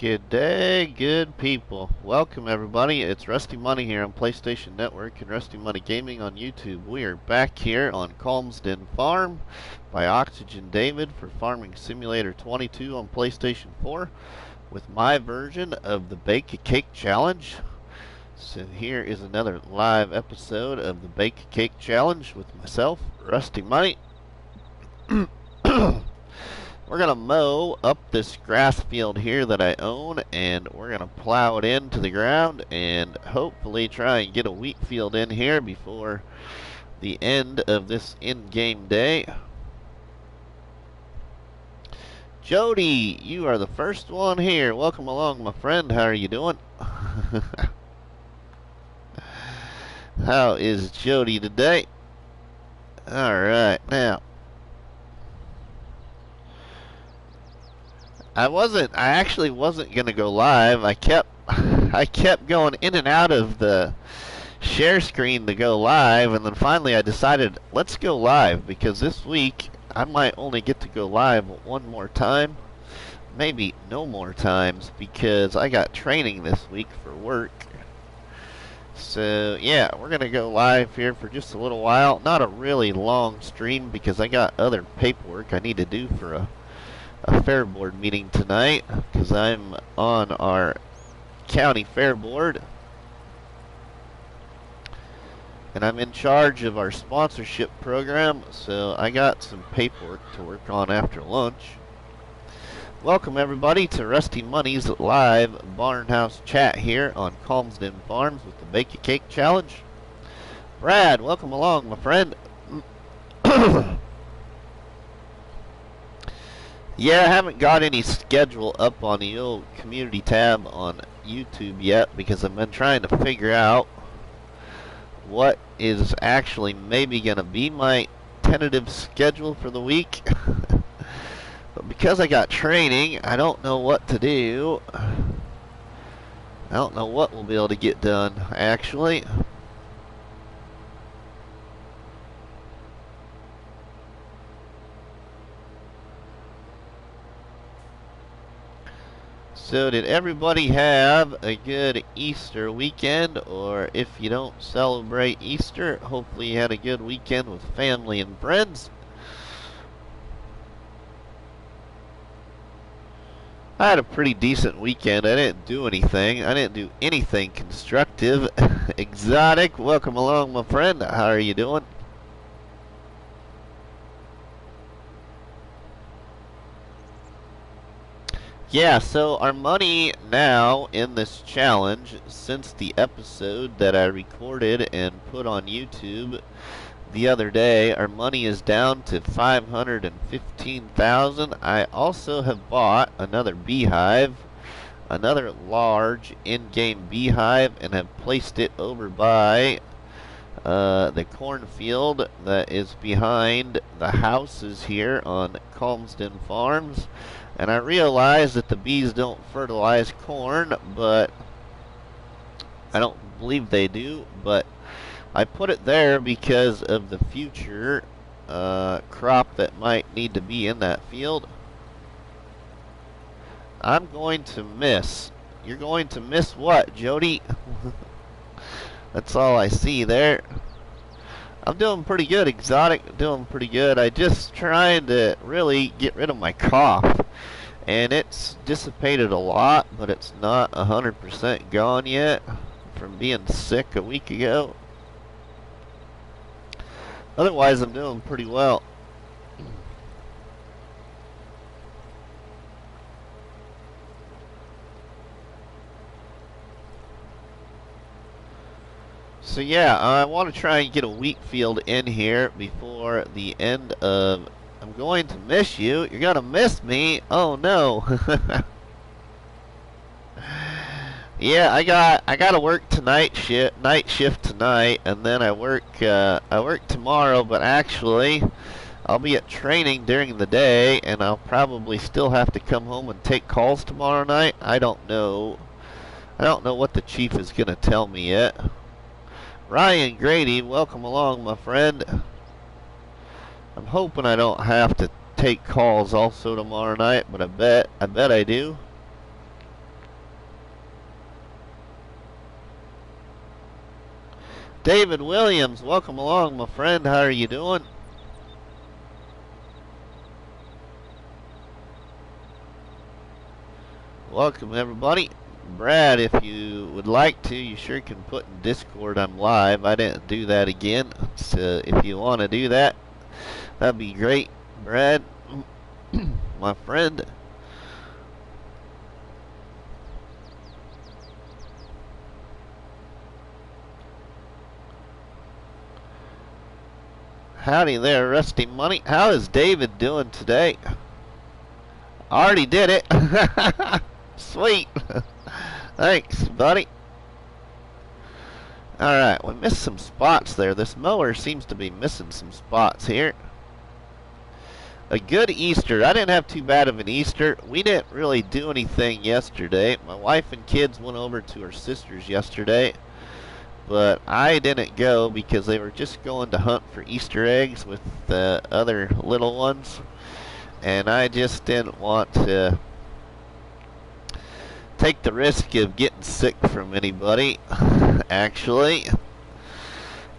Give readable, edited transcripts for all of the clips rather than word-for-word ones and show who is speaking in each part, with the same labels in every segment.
Speaker 1: Good day, good people. Welcome everybody. It's Rusty Money here on PlayStation Network and Rusty Money Gaming on YouTube. We are back here on Calmsden Farm by Oxygen David for Farming Simulator 22 on PlayStation 4 with my version of the Bake a Cake Challenge. So here is another live episode of the Bake a Cake Challenge with myself, Rusty Money. We're going to mow up this grass field here that I own, and we're going to plow it into the ground and hopefully try and get a wheat field in here before the end of this in-game day. Jody, you are the first one here. Welcome along, my friend. How are you doing? How is Jody today? Alright, now. I actually wasn't gonna go live. I kept going in and out of the share screen to go live, and then finally I decided let's go live, because this week I might only get to go live one more time, maybe no more times, because I got training this week for work. So yeah, we're gonna go live here for just a little while. Not a really long stream because I got other paperwork I need to do for a fair board meeting tonight, because I'm on our county fair board and I'm in charge of our sponsorship program, so I got some paperwork to work on after lunch. Welcome everybody to Rusty Money's live Barnhouse chat here on Calmsden Farms with the Bake a Cake Challenge. Brad, welcome along, my friend. Yeah, I haven't got any schedule up on the old community tab on YouTube yet, because I've been trying to figure out what is actually maybe going to be my tentative schedule for the week. But because I got training, I don't know what to do. I don't know what we'll be able to get done, actually. So did everybody have a good Easter weekend? Or if you don't celebrate Easter, hopefully you had a good weekend with family and friends. I had a pretty decent weekend. I didn't do anything. I didn't do anything constructive. Exotic, welcome along, my friend. How are you doing? Yeah, so our money now in this challenge, since the episode that I recorded and put on YouTube the other day, our money is down to 515,000. I also have bought another beehive, another large in-game beehive, and have placed it over by the cornfield that is behind the houses here on Calmsden Farms. And I realize that the bees don't fertilize corn, but I don't believe they do. But I put it there because of the future crop that might need to be in that field. I'm going to miss. You're going to miss what, Jody? That's all I see there. I'm doing pretty good, Exotic. Doing pretty good. I just trying to really get rid of my cough. And it's dissipated a lot, but it's not 100% gone yet from being sick a week ago. Otherwise, I'm doing pretty well. So yeah, I want to try and get a wheat field in here before the end of... I'm going to miss you. You're going to miss me. Oh no. Yeah, I got to work night shift tonight, and then I work tomorrow, but actually I'll be at training during the day, and I'll probably still have to come home and take calls tomorrow night. I don't know. I don't know what the chief is going to tell me yet. Ryan Grady, welcome along, my friend. I'm hoping I don't have to take calls also tomorrow night, but I bet I do. David Williams, welcome along, my friend. How are you doing? Welcome, everybody. Brad, if you would like to, you sure can put in Discord I'm live. I didn't do that again. So if you want to do that, that'd be great. Brad, my friend. Howdy there, Rusty Money. How is David doing today? Already did it. Sweet. Thanks, buddy. Alright, we missed some spots there. This mower seems to be missing some spots here. A good Easter. I didn't have too bad of an Easter. We didn't really do anything yesterday. My wife and kids went over to her sister's yesterday, but I didn't go because they were just going to hunt for Easter eggs with the other little ones, and I just didn't want to take the risk of getting sick from anybody, actually,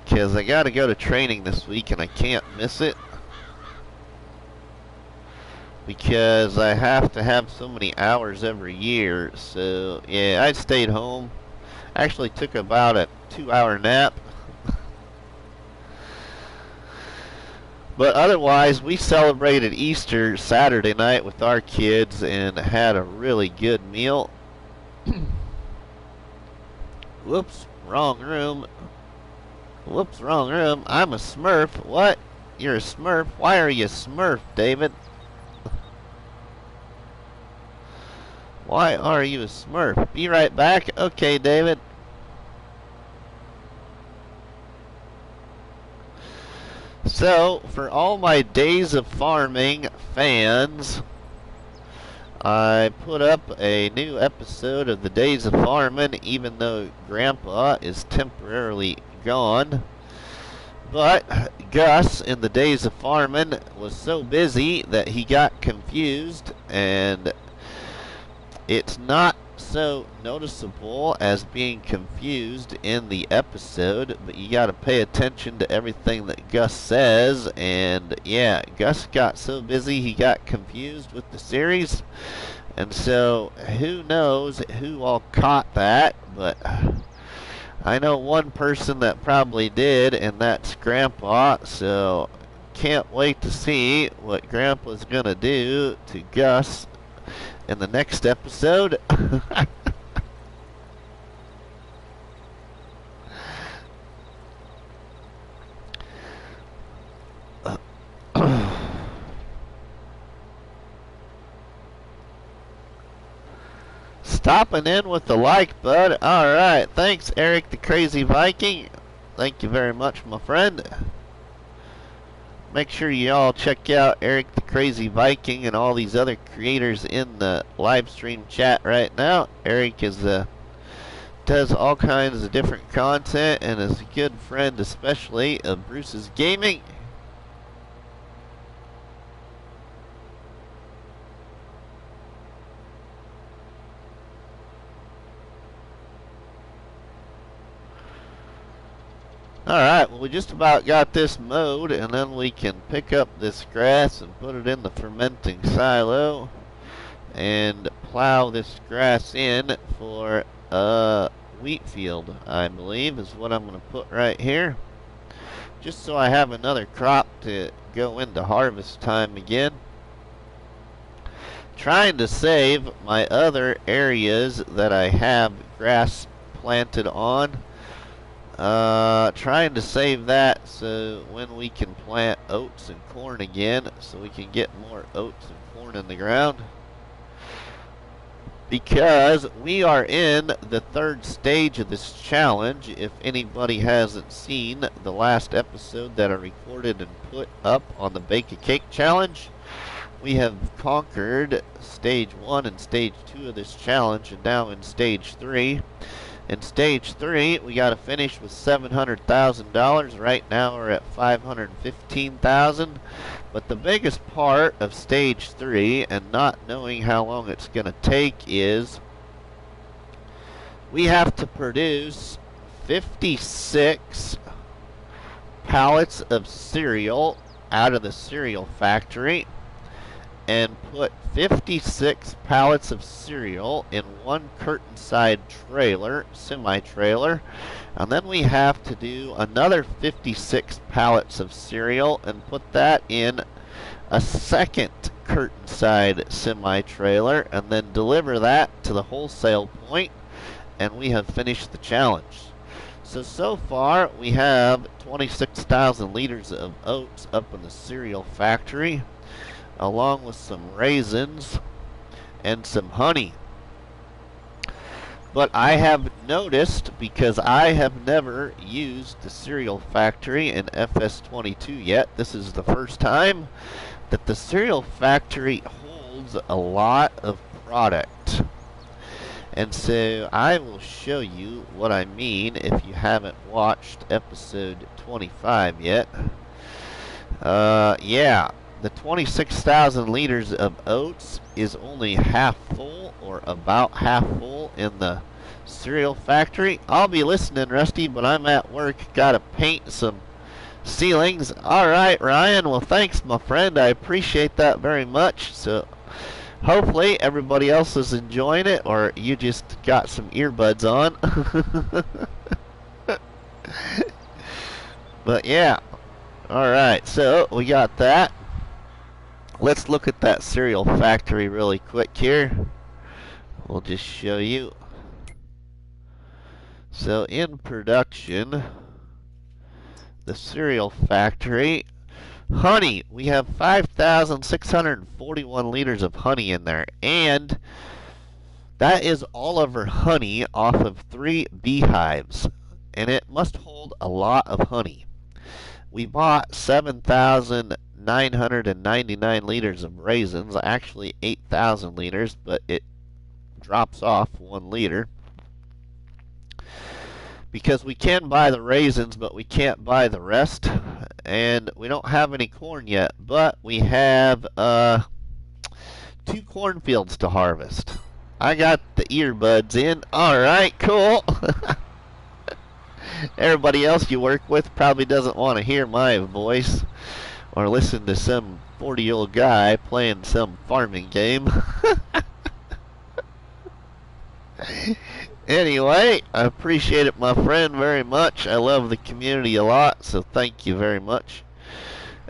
Speaker 1: because I got to go to training this week and I can't miss it because I have to have so many hours every year. So yeah, I stayed home. Actually took about a 2-hour nap. But otherwise, we celebrated Easter Saturday night with our kids and had a really good meal. Whoops, wrong room. Whoops, wrong room. I'm a Smurf. What? You're a Smurf? Why are you a Smurf, David? Why are you a Smurf? Be right back. Okay, David. So, for all my Days of Farming fans, I put up a new episode of the Days of Farming, even though Grandpa is temporarily gone. But Gus in the Days of Farming was so busy that he got confused, and it's not so noticeable as being confused in the episode, but you got to pay attention to everything that Gus says. And yeah, Gus got so busy he got confused with the series, and so who knows who all caught that, but I know one person that probably did, and that's Grandpa. So can't wait to see what Grandpa's gonna do to Gus in the next episode. Stopping in with the like, bud. Alright, thanks, Eric the Crazy Viking. Thank you very much, my friend. Make sure you all check out Eric the Crazy Viking and all these other creators in the live stream chat right now. Eric is does all kinds of different content and is a good friend, especially of Bruce's Gaming. Alright, well, we just about got this mowed, and then we can pick up this grass and put it in the fermenting silo and plow this grass in for a wheat field, I believe, is what I'm going to put right here, just so I have another crop to go into harvest time again. Trying to save my other areas that I have grass planted on. Trying to save that so when we can plant oats and corn again, so we can get more oats and corn in the ground. Because we are in the third stage of this challenge. If anybody hasn't seen the last episode that I recorded and put up on the Bake a Cake challenge, we have conquered stage 1 and stage 2 of this challenge, and now in stage 3. In stage 3, we got to finish with $700,000. Right now we're at $515,000. But the biggest part of stage 3, and not knowing how long it's going to take, is we have to produce 56 pallets of cereal out of the cereal factory and put 56 pallets of cereal in one curtain side trailer, semi-trailer, and then we have to do another 56 pallets of cereal and put that in a second curtain side semi-trailer and then deliver that to the wholesale point, and we have finished the challenge. So far we have 26,000 liters of oats up in the cereal factory, along with some raisins and some honey. But I have noticed, because I have never used the cereal factory in FS22 yet, this is the first time, that the cereal factory holds a lot of product. And so I will show you what I mean if you haven't watched episode 25 yet. Yeah, the 26,000 liters of oats is only half full, or about half full, in the cereal factory. I'll be listening, Rusty, but I'm at work. Gotta paint some ceilings. Alright, Ryan, well thanks, my friend. I appreciate that very much. So hopefully everybody else is enjoying it, or you just got some earbuds on. But yeah, alright, so we got that. Let's look at that cereal factory really quick here. We'll just show you. So in production, the cereal factory, honey, we have 5,641 liters of honey in there, and that is all of our honey off of 3 beehives, and it must hold a lot of honey. We bought 7,999 liters of raisins, actually 8,000 liters, but it drops off 1 liter. Because we can buy the raisins, but we can't buy the rest. And we don't have any corn yet, but we have 2 cornfields to harvest. I got the earbuds in. Alright, cool. Everybody else you work with probably doesn't want to hear my voice or listen to some 40-year-old guy playing some farming game. Anyway, I appreciate it, my friend, very much. I love the community a lot, so thank you very much.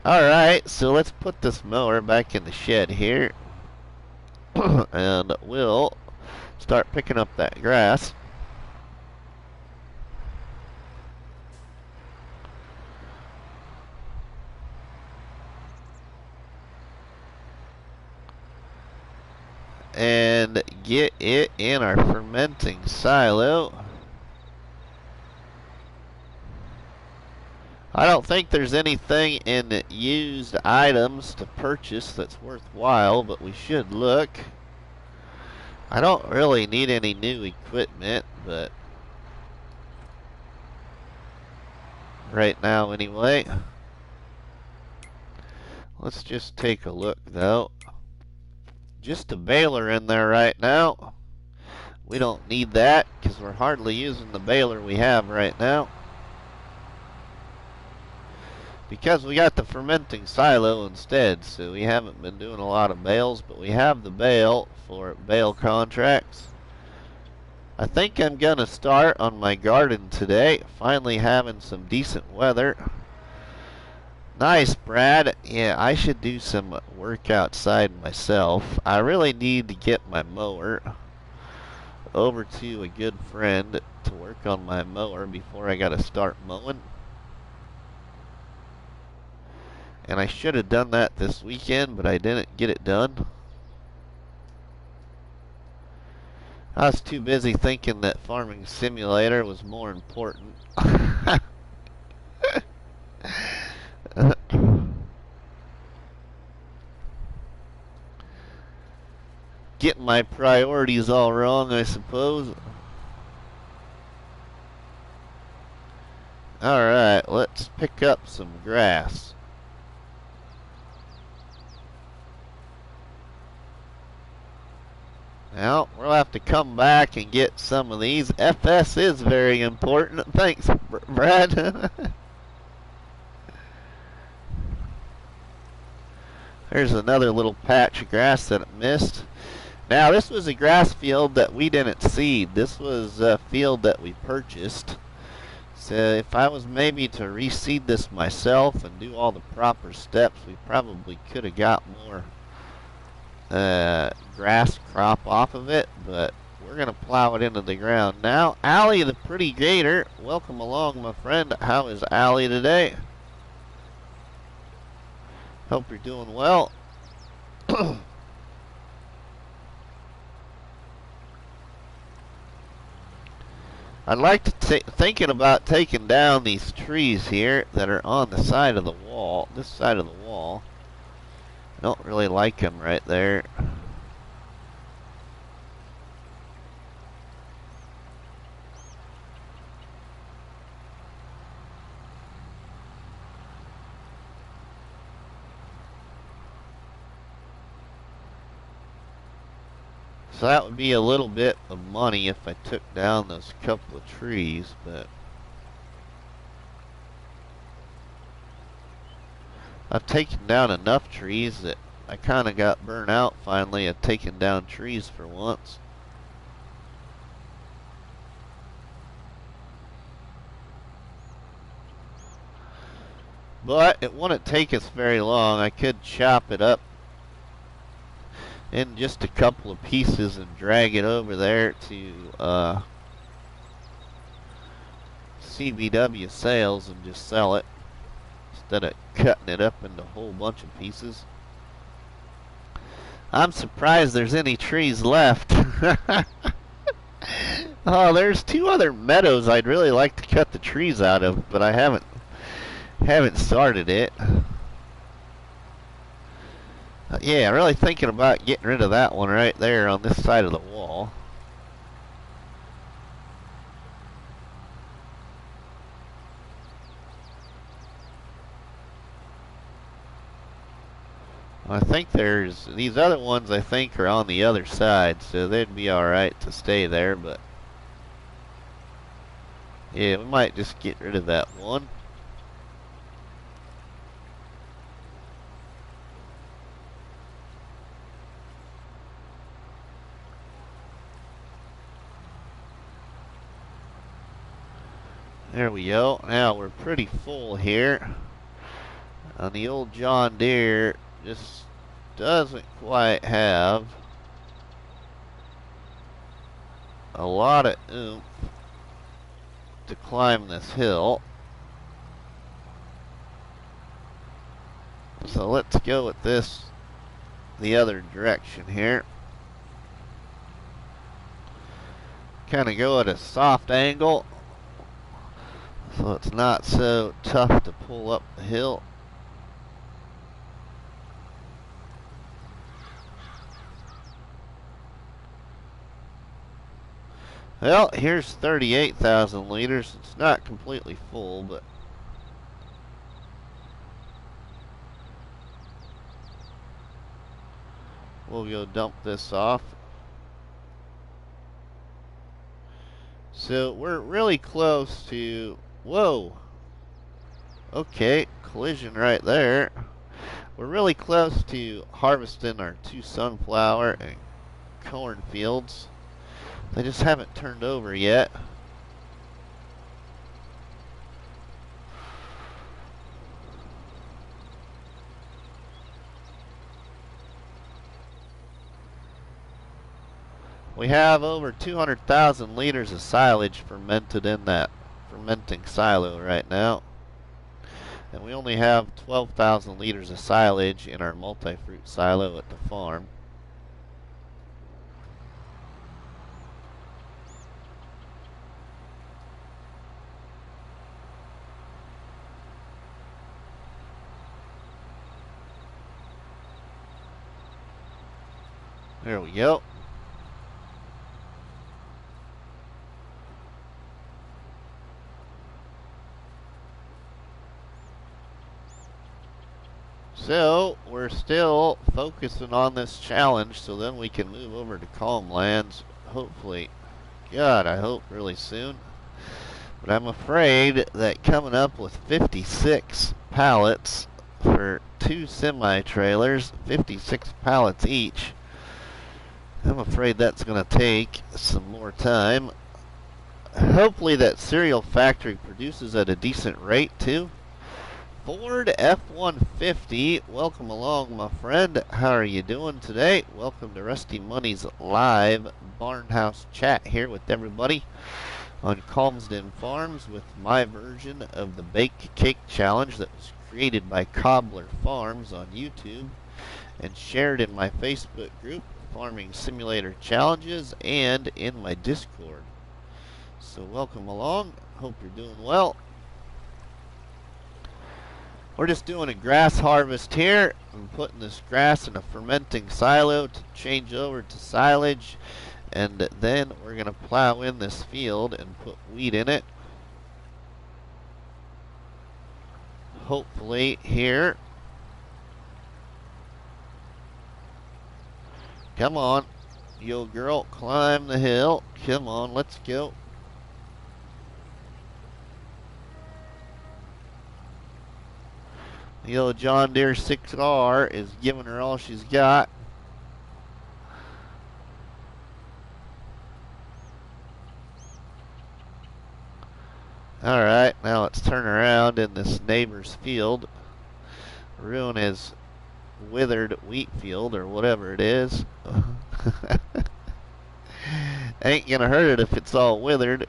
Speaker 1: Alright, so let's put this mower back in the shed here. And we'll start picking up that grass. And get it in our fermenting silo. I don't think there's anything in used items to purchase that's worthwhile, but we should look. I don't really need any new equipment, but right now anyway. Let's just take a look though. Just a baler in there right now. We don't need that because we're hardly using the baler we have right now, because we got the fermenting silo instead, so we haven't been doing a lot of bales, but we have the bale for bale contracts. I think I'm gonna start on my garden today, finally having some decent weather. Nice, Brad. Yeah, I should do some work outside myself. I really need to get my mower over to a good friend to work on my mower before I gotta start mowing. And I should have done that this weekend, but I didn't get it done. I was too busy thinking that Farming Simulator was more important. Getting my priorities all wrong, I suppose. Alright, let's pick up some grass. Well, we'll have to come back and get some of these. FS is very important. Thanks, Brad. There's another little patch of grass that it missed. Now, this was a grass field that we didn't seed. This was a field that we purchased. So if I was maybe to reseed this myself and do all the proper steps, we probably could have got more grass crop off of it, but we're going to plow it into the ground now. Allie, the pretty gator, welcome along, my friend. How is Allie today? Hope you're doing well. I'd like to thinking about taking down these trees here that are on the side of the wall, this side of the wall. I don't really like them right there. So that would be a little bit of money if I took down those couple of trees, but I've taken down enough trees that I kind of got burnt out finally at taking down trees for once. But it wouldn't take us very long. I could chop it up in just a couple of pieces and drag it over there to CBW sales and just sell it instead of cutting it up into a whole bunch of pieces. I'm surprised there's any trees left. Oh, there's two other meadows I'd really like to cut the trees out of, but I haven't started it. Yeah, really thinking about getting rid of that one right there on this side of the wall. I think there's these other ones I think are on the other side, so they'd be alright to stay there, but yeah, we might just get rid of that one. There we go. Now we're pretty full here. On the old John Deere, just doesn't quite have a lot of oomph to climb this hill. So let's go with this the other direction here. Kind of go at a soft angle, so it's not so tough to pull up the hill. Well, here's 38,000 liters. It's not completely full, but we'll go dump this off. So we're really close to, whoa, okay, collision right there. We're really close to harvesting our 2 sunflower and corn fields. They just haven't turned over yet. We have over 200,000 liters of silage fermented in that fermenting silo right now. And we only have 12,000 liters of silage in our multi-fruit silo at the farm. There we go. So we're still focusing on this challenge, so then we can move over to Calmlands. Hopefully, God, I hope really soon. But I'm afraid that coming up with 56 pallets for 2 semi-trailers, 56 pallets each, I'm afraid that's going to take some more time. Hopefully that cereal factory produces at a decent rate too. Ford F-150, welcome along, my friend. How are you doing today? Welcome to Rusty Money's live Barnhouse chat here with everybody on Calmsden Farms with my version of the Bake Cake Challenge that was created by Cobbler Farms on YouTube and shared in my Facebook group, Farming Simulator Challenges, and in my Discord. So welcome along. Hope you're doing well. We're just doing a grass harvest here. I'm putting this grass in a fermenting silo to change over to silage. And then we're going to plow in this field and put wheat in it. Hopefully here. Come on, yo girl, climb the hill. Come on, let's go. The old John Deere 6R is giving her all she's got. Alright, now let's turn around in this neighbor's field. Ruin his withered wheat field or whatever it is. Ain't gonna hurt it if it's all withered.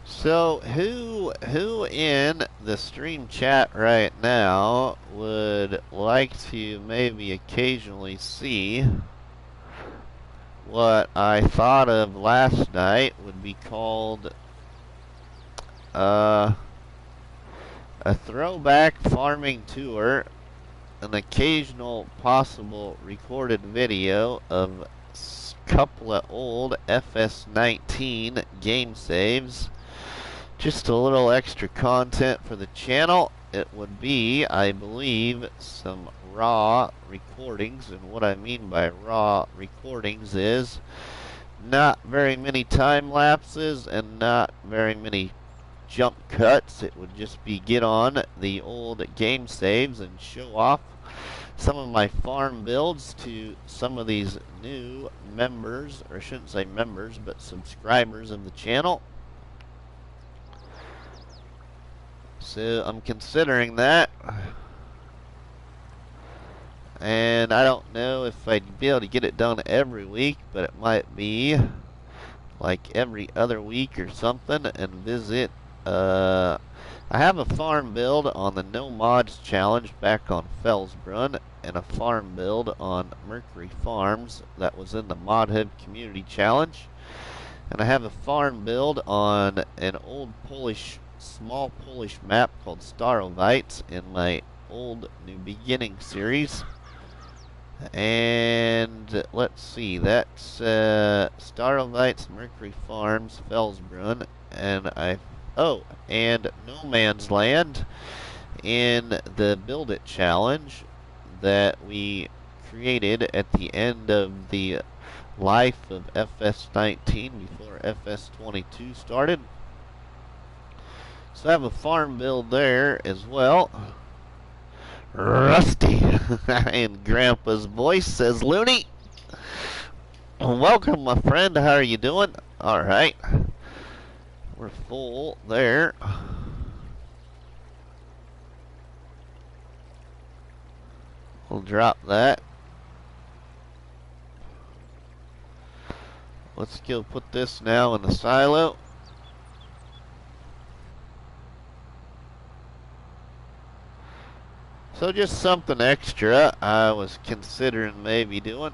Speaker 1: So who in the stream chat right now would like to maybe occasionally see what I thought of last night would be called a throwback farming tour, an occasional possible recorded video of a couple of old FS19 game saves. Just a little extra content for the channel. It would be, I believe, some raw recordings. And what I mean by raw recordings is not very many time lapses and not very many jump cuts. It would just be get on the old game saves and show off some of my farm builds to some of these new members, or I shouldn't say members, but subscribers of the channel. So I'm considering that, and I don't know if I'd be able to get it done every week, but it might be like every other week or something, and visit. I have a farm build on the No Mods Challenge back on Fellsbrunn, and a farm build on Mercury Farms that was in the Mod Hub Community Challenge, and I have a farm build on an old small Polish map called Starowice in my old New Beginning series. And let's see, that's Starowice, Mercury Farms, Fellsbrunn, and and No Man's Land in the Build It challenge that we created at the end of the life of FS19 before FS22 started. So I have a farm build there as well. Rusty in Grandpa's voice says, Looney, welcome my friend, how are you doing? Alright, we're full there. We'll drop that. Let's go put this now in the silo. So just something extra I was considering maybe doing.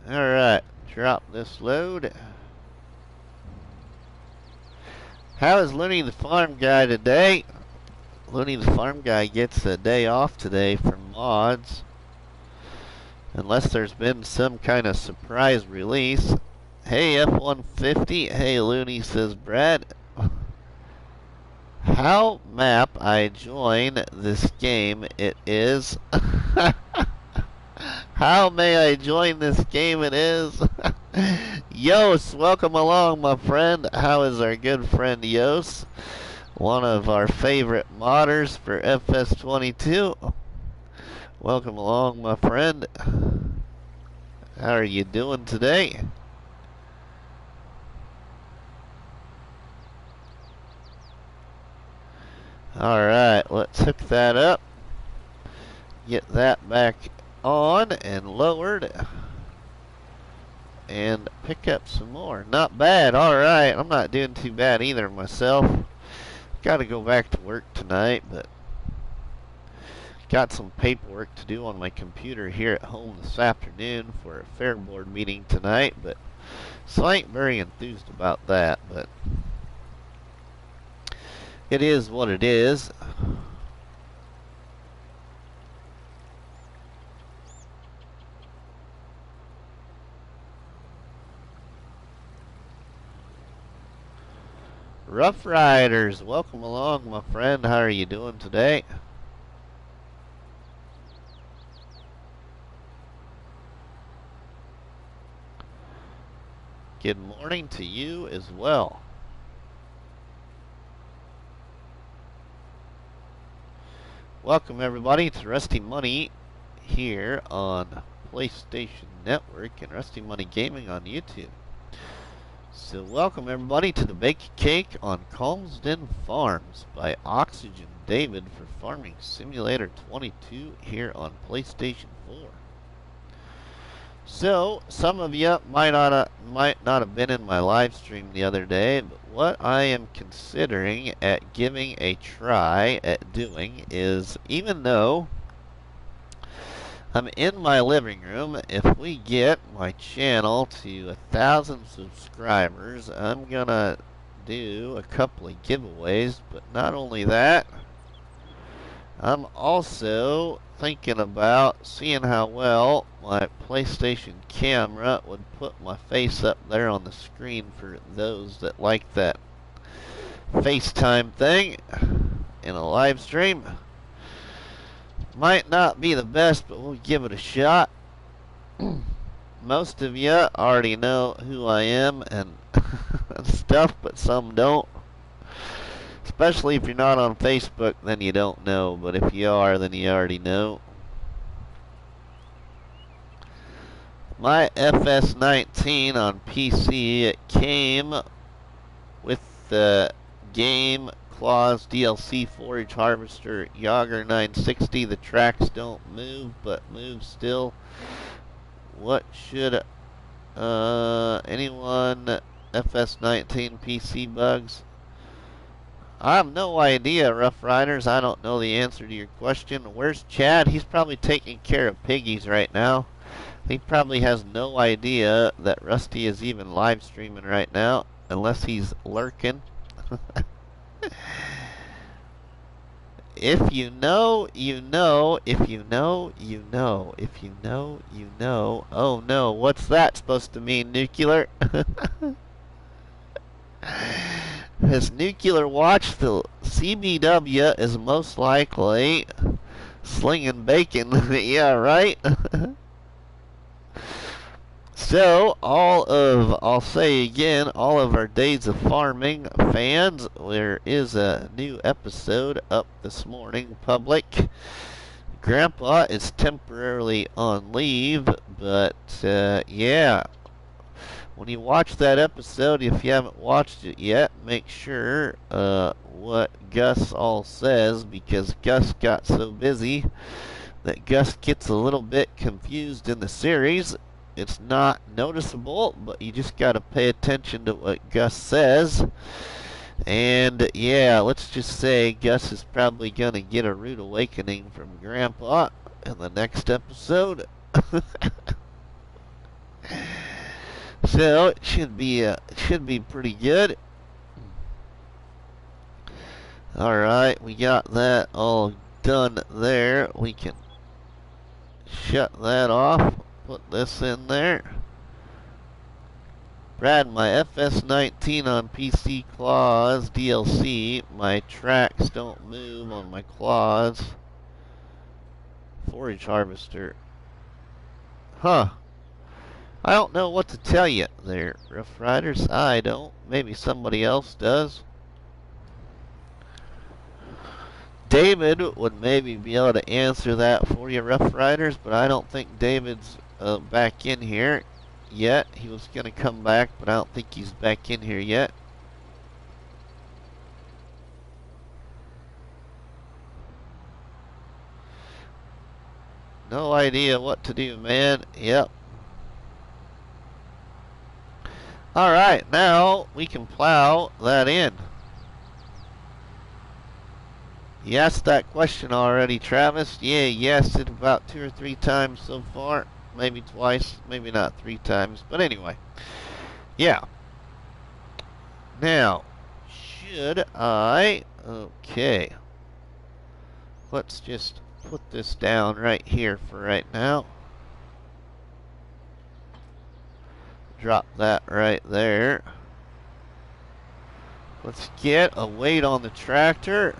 Speaker 1: Alright, drop this load. How is Looney the Farm Guy today? Looney the Farm Guy gets a day off today from mods. Unless there's been some kind of surprise release. Hey, F150. Hey, Looney, says Brad. How map I join this game it is. How may I join this game it is? Yos, welcome along, my friend. How is our good friend Yos? One of our favorite modders for FS22. Welcome along, my friend. How are you doing today? Alright, let's hook that up. Get that back on and lowered. And pick up some more. Not bad, alright. I'm not doing too bad either myself. Gotta go back to work tonight, but got some paperwork to do on my computer here at home this afternoon for a fair board meeting tonight, but so I ain't very enthused about that, but it is what it is. Rough Riders, welcome along, my friend. How are you doing today? Good morning to you as well. Welcome everybody to RustyMoney here on PlayStation Network and RustyMoney Gaming on YouTube. So welcome everybody to the Bake Cake on Calmsden Farms by Oxygen David for Farming Simulator 22 here on PlayStation 4. So some of you might not have been in my live stream the other day, but what I am considering at giving a try at doing is, even though I'm in my living room, if we get my channel to 1,000 subscribers, I'm gonna do a couple of giveaways. But not only that, I'm also thinking about seeing how well my PlayStation camera would put my face up there on the screen for those that like that FaceTime thing in a live stream. Might not be the best, but we'll give it a shot. Most of you already know who I am and stuff, but some don't. Especially if you're not on Facebook, then you don't know. But if you are, then you already know. My FS19 on PC, it came with the game Claws DLC Forage Harvester Yager 960. The tracks don't move, but move still. What should anyone FS19 PC bugs? I have no idea, Rough Riders. I don't know the answer to your question. Where's Chad? He's probably taking care of piggies right now. He probably has no idea that Rusty is even live streaming right now, unless he's lurking. If you know, you know. If you know, you know. If you know, you know. Oh no, what's that supposed to mean, Nuclear? Has Nuclear watched the CBW is most likely slinging bacon. Yeah, right? So, I'll say again, all of our Days of Farming fans, there is a new episode up this morning, public. Grandpa is temporarily on leave, but, yeah. When you watch that episode, if you haven't watched it yet, make sure what Gus all says, because Gus got so busy that Gus gets a little bit confused in the series. It's not noticeable, but you just got to pay attention to what Gus says. And yeah, let's just say Gus is probably going to get a rude awakening from Grandpa in the next episode. So it should be pretty good. All right, we got that all done there. We can shut that off. Put this in there. Brad, my FS19 on PC claws DLC. My tracks don't move on my claws. Forage harvester. Huh. I don't know what to tell you there, Rough Riders. I don't. Maybe somebody else does. David would maybe be able to answer that for you, Rough Riders, but I don't think David's back in here yet. He was going to come back, but I don't think he's back in here yet. No idea what to do, man. Yep. Alright, now we can plow that in. You asked that question already, Travis. Yeah, you asked it about 2 or 3 times so far. Maybe twice, maybe not 3 times. But anyway, yeah. Now, should I... Okay. Let's just put this down right here for right now. Drop that right there. Let's get a weight on the tractor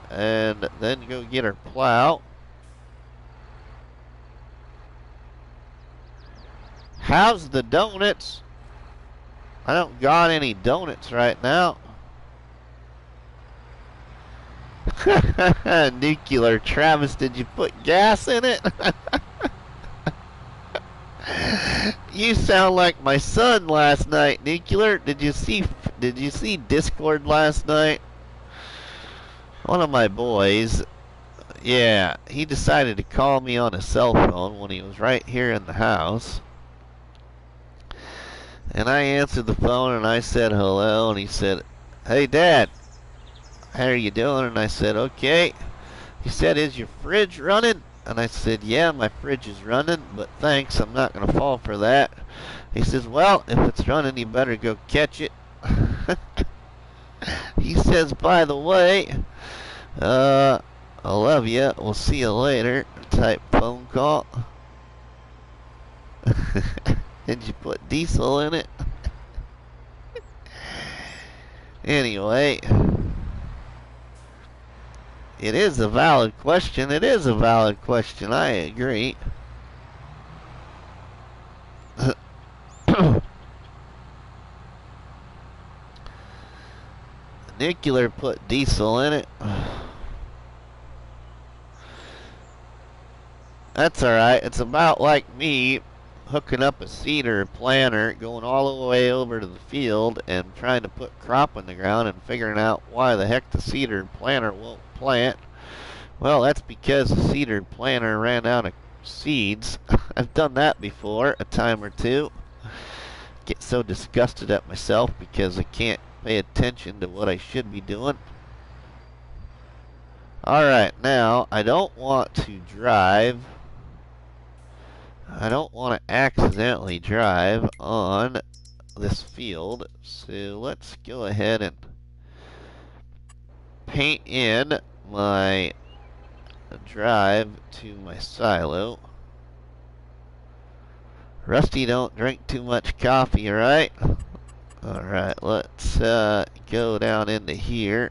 Speaker 1: and then go get our plow. How's the donuts? I don't got any donuts right now. Nuclear. Travis, did you put gas in it? You sound like my son last night, Nuclear. Did you see Discord last night? One of my boys, yeah, he decided to call me on a cell phone when he was right here in the house. And I answered the phone and I said hello, and he said, "Hey Dad, how are you doing?" And I said, "Okay." He said, "Is your fridge running?" And I said, "Yeah, my fridge is running, but thanks, I'm not going to fall for that." He says, "Well, if it's running, you better go catch it." He says, "By the way, I love you. We'll see you later." Type phone call. Did you put diesel in it? Anyway, it is a valid question. It is a valid question. I agree. Nuclear put diesel in it. That's alright. It's about like me hooking up a seeder planter, going all the way over to the field and trying to put crop in the ground and figuring out why the heck the seeder planter won't plant. Well, that's because the seeder planter ran out of seeds. I've done that before a time or two. Get so disgusted at myself because I can't pay attention to what I should be doing. Alright, now I don't want to drive. I don't want to accidentally drive on this field, so let's go ahead and paint in my drive to my silo. Rusty, don't drink too much coffee, alright? Alright, let's go down into here.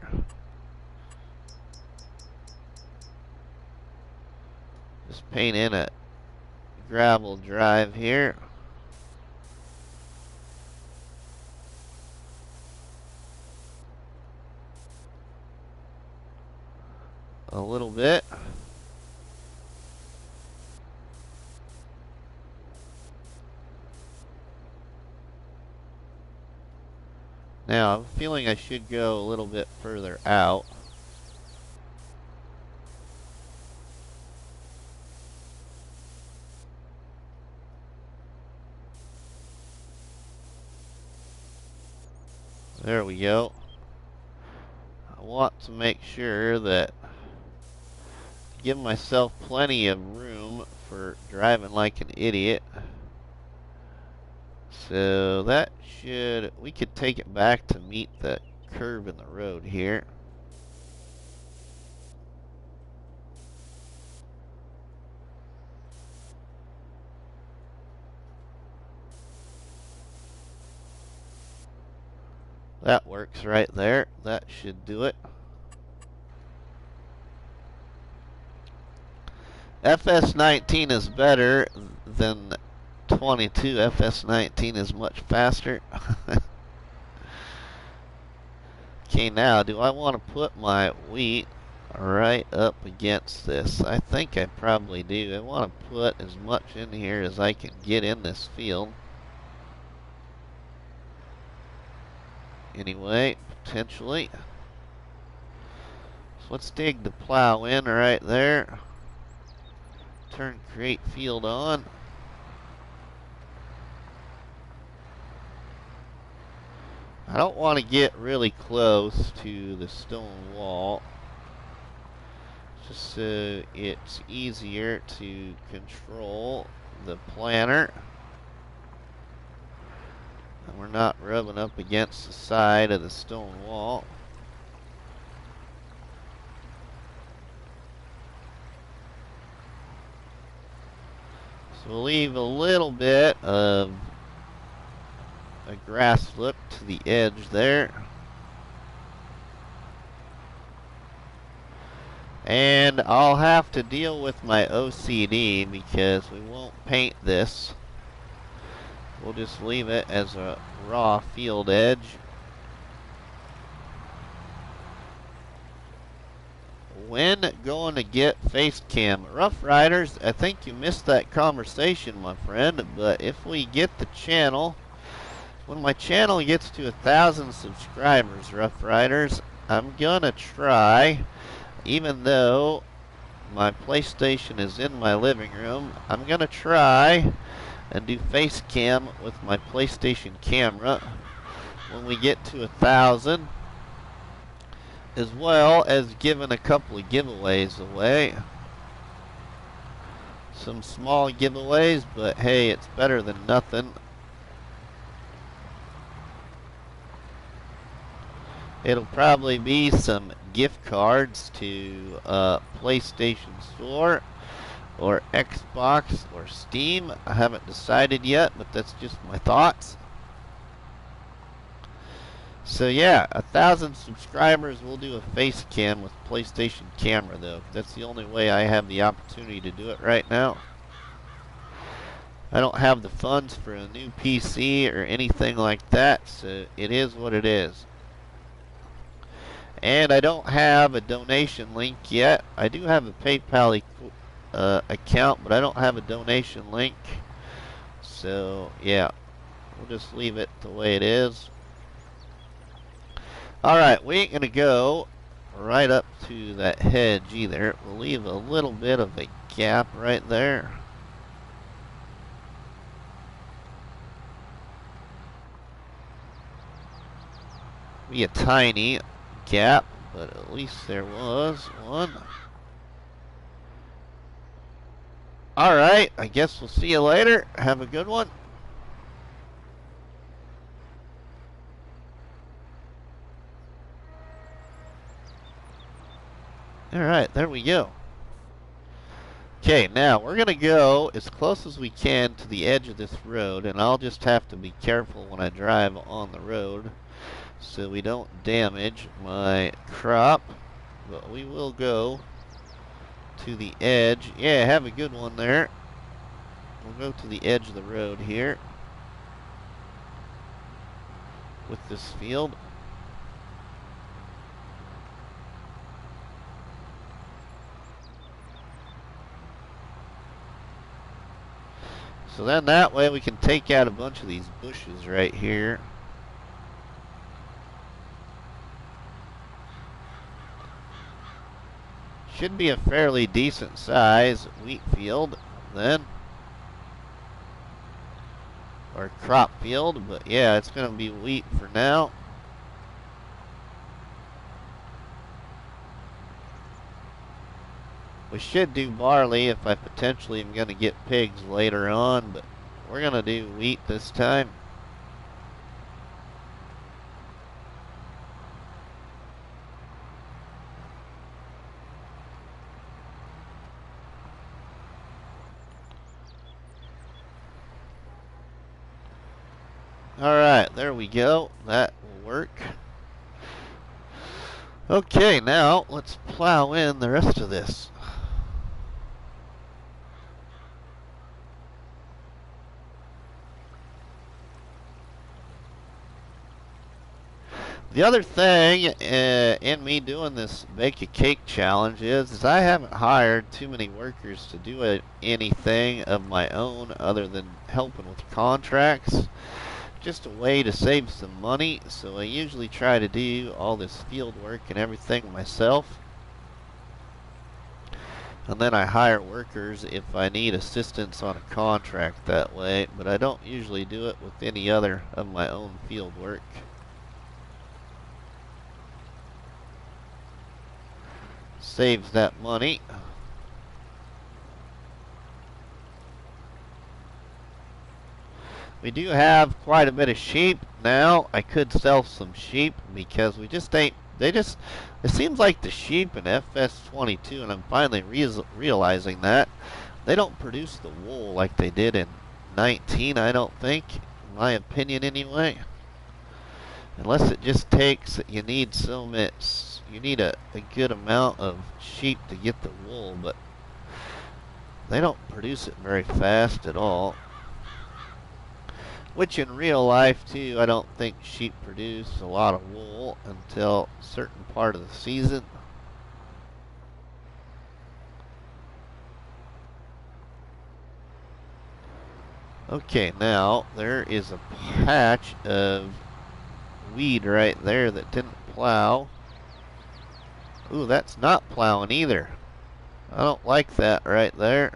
Speaker 1: Just paint in a gravel drive here. A little bit. Now, I'm feeling I should go a little bit further out. There we go. I want to make sure that I give myself plenty of room for driving like an idiot. So that we could take it back to meet the curve in the road here. That works right there. That should do it. FS19 is better than 22. FS19 is much faster. Okay, now, do I want to put my wheat right up against this? I think I probably do. I want to put as much in here as I can get in this field. Anyway, potentially. So let's dig the plow in right there. Turn create field on. I don't want to get really close to the stone wall, just so it's easier to control the planter. And we're not rubbing up against the side of the stone wall. So we'll leave a little bit of a grass lip to the edge there. And I'll have to deal with my OCD because we won't paint this. We'll just leave it as a raw field edge. When going to get face cam? Rough Riders, I think you missed that conversation, my friend, but if we get the channel, when my channel gets to 1,000 subscribers, Rough Riders, I'm gonna try, even though my PlayStation is in my living room, I'm gonna try and do face cam with my PlayStation camera when we get to 1,000, as well as giving a couple of giveaways away. Some small giveaways, but hey, it's better than nothing. It'll probably be some gift cards to PlayStation Store or Xbox or Steam. I haven't decided yet, but that's just my thoughts. So yeah, 1,000 subscribers, we'll do a face cam with PlayStation camera though. That's the only way I have the opportunity to do it right now. I don't have the funds for a new PC or anything like that, so it is what it is. And I don't have a donation link yet. I do have a PayPal account, but I don't have a donation link. So yeah, we'll just leave it the way it is. Alright, we ain't gonna go right up to that hedge either. We'll leave a little bit of a gap right there. Be a tiny gap, but at least there was one. Alright, I guess we'll see you later. Have a good one. Alright, there we go. Okay, now we're going to go as close as we can to the edge of this road, and I'll just have to be careful when I drive on the road so we don't damage my crop. But we will go to the edge. Yeah, have a good one there. We'll go to the edge of the road here with this field. So then that way we can take out a bunch of these bushes right here. Should be a fairly decent size wheat field then. Or crop field, but yeah, it's going to be wheat for now. We should do barley if I potentially am going to get pigs later on, but we're going to do wheat this time. Alright, there we go. That will work. Okay, now let's plow in the rest of this. The other thing in me doing this bake a cake challenge is I haven't hired too many workers to do anything of my own other than helping with contracts. Just a way to save some money, so I usually try to do all this field work and everything myself. And then I hire workers if I need assistance on a contract that way, but I don't usually do it with any other of my own field work. Saves that money. We do have quite a bit of sheep now. I could sell some sheep because we just ain't, it seems like the sheep in FS22, and I'm finally realizing that they don't produce the wool like they did in 19, I don't think, in my opinion anyway. Unless it just takes, you need so much, you need a good amount of sheep to get the wool, but they don't produce it very fast at all. Which in real life too, I don't think sheep produce a lot of wool until a certain part of the season. Okay, now there is a patch of weed right there that didn't plow. Ooh, that's not plowing either. I don't like that right there.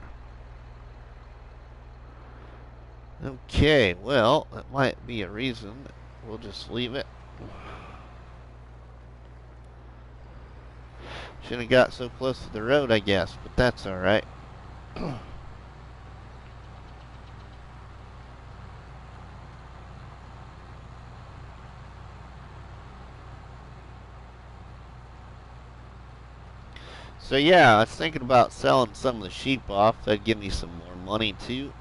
Speaker 1: Okay, well, that might be a reason. We'll just leave it. Shouldn't have got so close to the road, I guess, but that's alright. So yeah, I was thinking about selling some of the sheep off. That'd give me some more money too.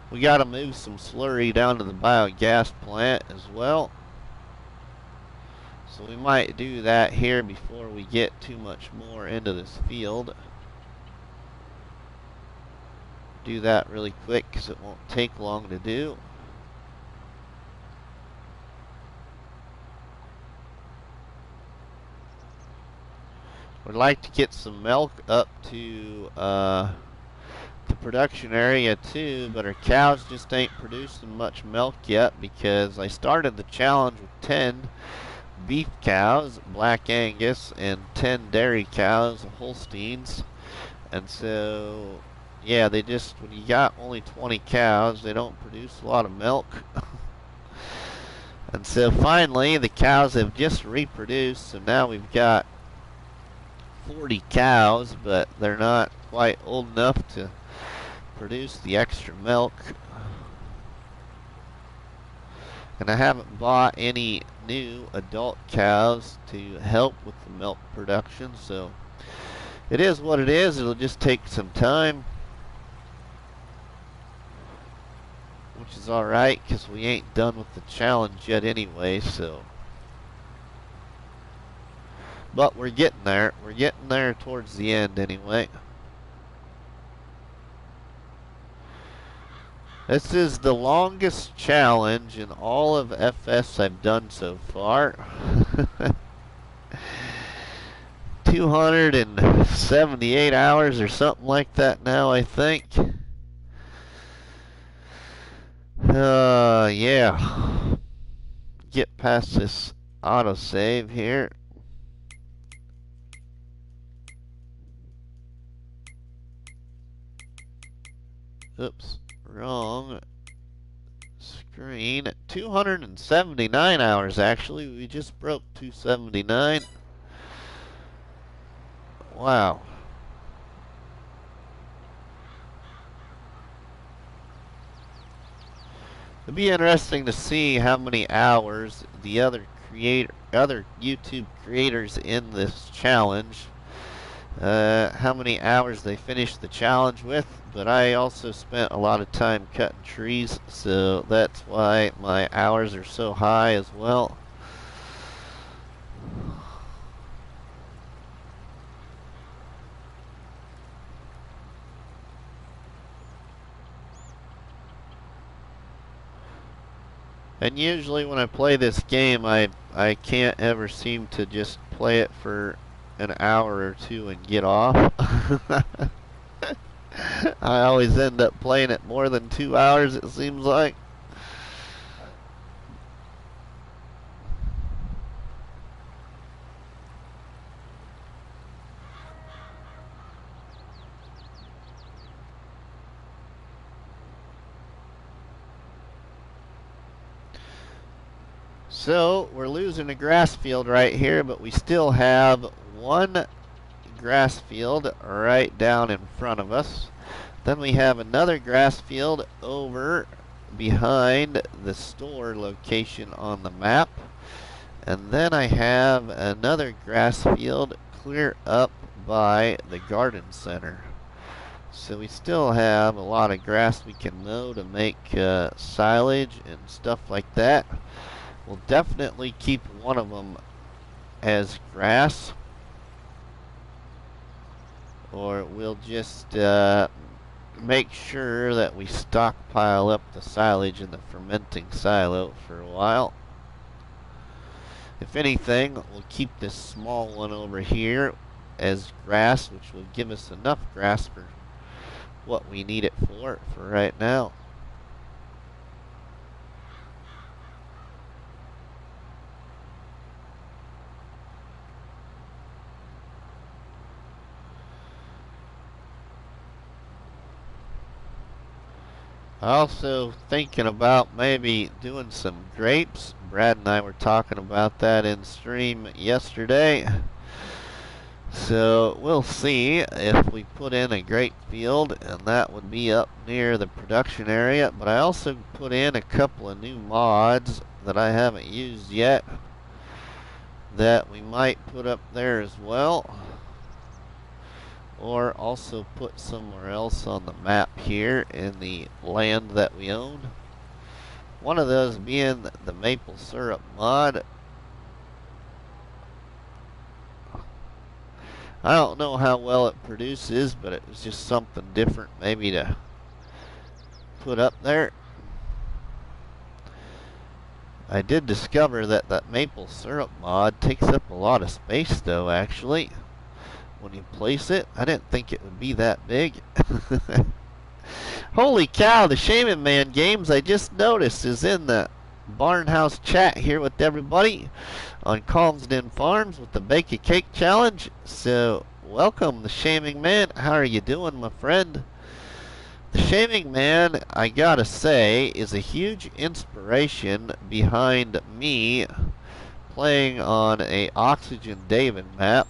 Speaker 1: We gotta move some slurry down to the biogas plant as well. So we might do that here before we get too much more into this field. Do that really quick because it won't take long to do. Would like to get some milk up to the production area too, but our cows just ain't producing much milk yet because I started the challenge with 10 beef cows, Black Angus, and 10 dairy cows, Holsteins. And so, yeah, they just, when you got only 20 cows, they don't produce a lot of milk. And so finally, the cows have just reproduced, so now we've got 40 cows, but they're not quite old enough to produce the extra milk. And I haven't bought any new adult cows to help with the milk production, so it is what it is. It'll just take some time, which is alright because we ain't done with the challenge yet anyway, so. But we're getting there. We're getting there towards the end anyway. This is the longest challenge in all of FS I've done so far. 278 hours or something like that now, I think. Yeah. Get past this autosave here. Oops, wrong screen. 279 hours actually. We just broke 279. Wow. It'd be interesting to see how many hours the other YouTube creators in this challenge how many hours they finished the challenge with, but I also spent a lot of time cutting trees, so that's why my hours are so high as well. And usually when I play this game, I can't ever seem to just play it for an hour or two and get off. I always end up playing it more than 2 hours, it seems like. So we're losing a grass field right here, but we still have one grass field right down in front of us. Then we have another grass field over behind the store location on the map. And then I have another grass field clear up by the garden center. So we still have a lot of grass we can mow to make silage and stuff like that. We'll definitely keep one of them as grass, or we'll just make sure that we stockpile up the silage in the fermenting silo for a while. If anything, we'll keep this small one over here as grass, which will give us enough grass for what we need it for right now. Also thinking about maybe doing some grapes. Brad and I were talking about that in stream yesterday. So we'll see if we put in a grape field, and that would be up near the production area. But I also put in a couple of new mods that I haven't used yet that we might put up there as well, or also put somewhere else on the map here in the land that we own. One of those being the maple syrup mod. I don't know how well it produces, but it was just something different maybe to put up there. I did discover that that maple syrup mod takes up a lot of space though, actually. When you place it, I didn't think it would be that big. Holy cow, the Shaman Man Games, I just noticed, is in the Barnhouse chat here with everybody on Calmsden Farms with the Bake a Cake Challenge. So, welcome, the Shaming Man. How are you doing, my friend? The Shaming Man, I gotta say, is a huge inspiration behind me playing on a Oxygen David map.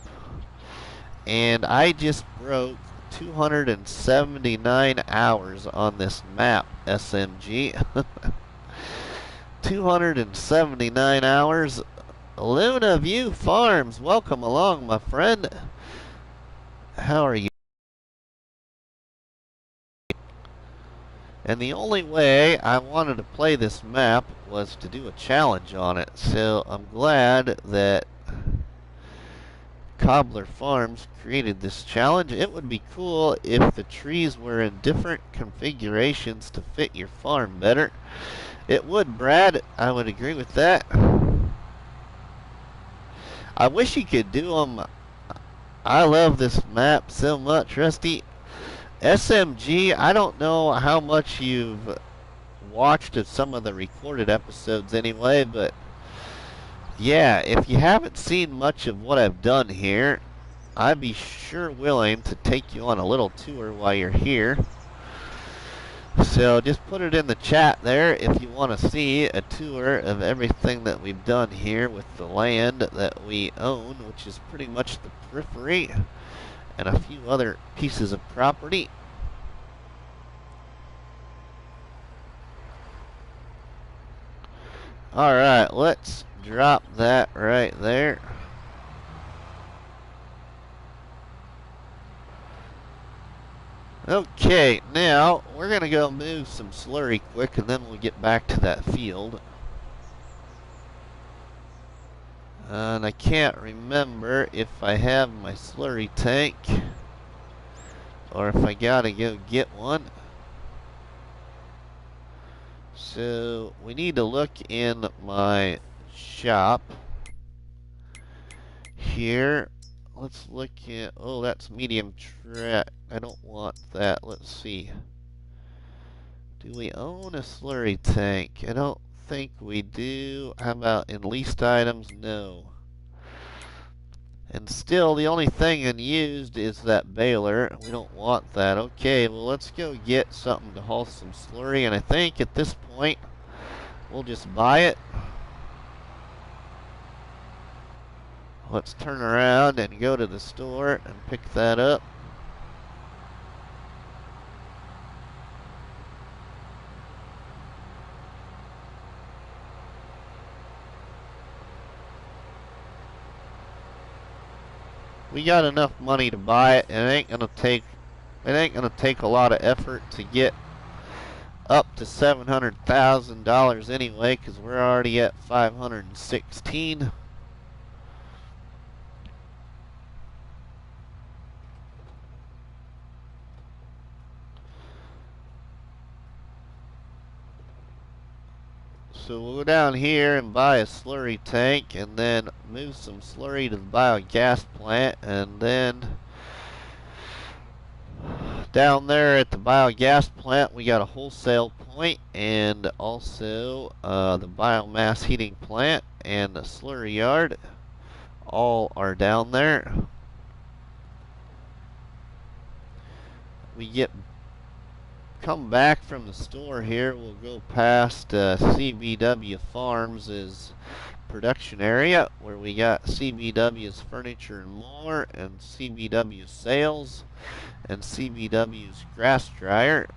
Speaker 1: And I just broke 279 hours on this map, SMG. 279 hours. Luna View Farms, welcome along, my friend. How are you? And the only way I wanted to play this map was to do a challenge on it. So I'm glad that Cobbler Farms created this challenge. It would be cool if the trees were in different configurations to fit your farm better. It would, Brad. I would agree with that. I wish you could do them. I love this map so much, Rusty. SMG, I don't know how much you've watched of some of the recorded episodes anyway, but yeah, if you haven't seen much of what I've done here, I'd be sure willing to take you on a little tour while you're here. So just put it in the chat there if you want to see a tour of everything that we've done here with the land that we own, which is pretty much the periphery and a few other pieces of property. Alright, let's drop that right there. Okay, now we're gonna go move some slurry quick and then we'll get back to that field. And I can't remember if I have my slurry tank or if I gotta go get one. So we need to look in my shop here. Let's look at, oh, that's medium track. I don't want that. Let's see. Do we own a slurry tank? I don't think we do. How about in leased items? No. And still, the only thing unused is that baler. We don't want that. Okay, well, let's go get something to haul some slurry. And I think at this point, we'll just buy it. Let's turn around and go to the store and pick that up. We got enough money to buy it, and it ain't gonna take a lot of effort to get up to $700,000 anyway, because we're already at 516. So we'll go down here and buy a slurry tank and then move some slurry to the biogas plant, and then down there at the biogas plant we got a wholesale point and also the biomass heating plant and the slurry yard all are down there. We come back from the store here, we'll go past CBW Farms' production area where we got CBW's Furniture and More and CBW Sales and CBW's Grass Dryer.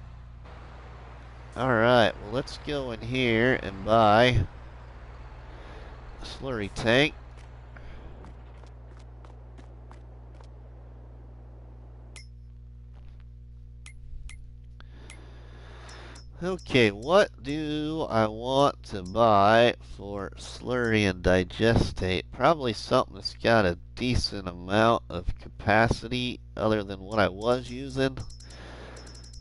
Speaker 1: Alright, well, let's go in here and buy a slurry tank. Okay, what do I want to buy for slurry and digestate? Probably something that's got a decent amount of capacity other than what I was using.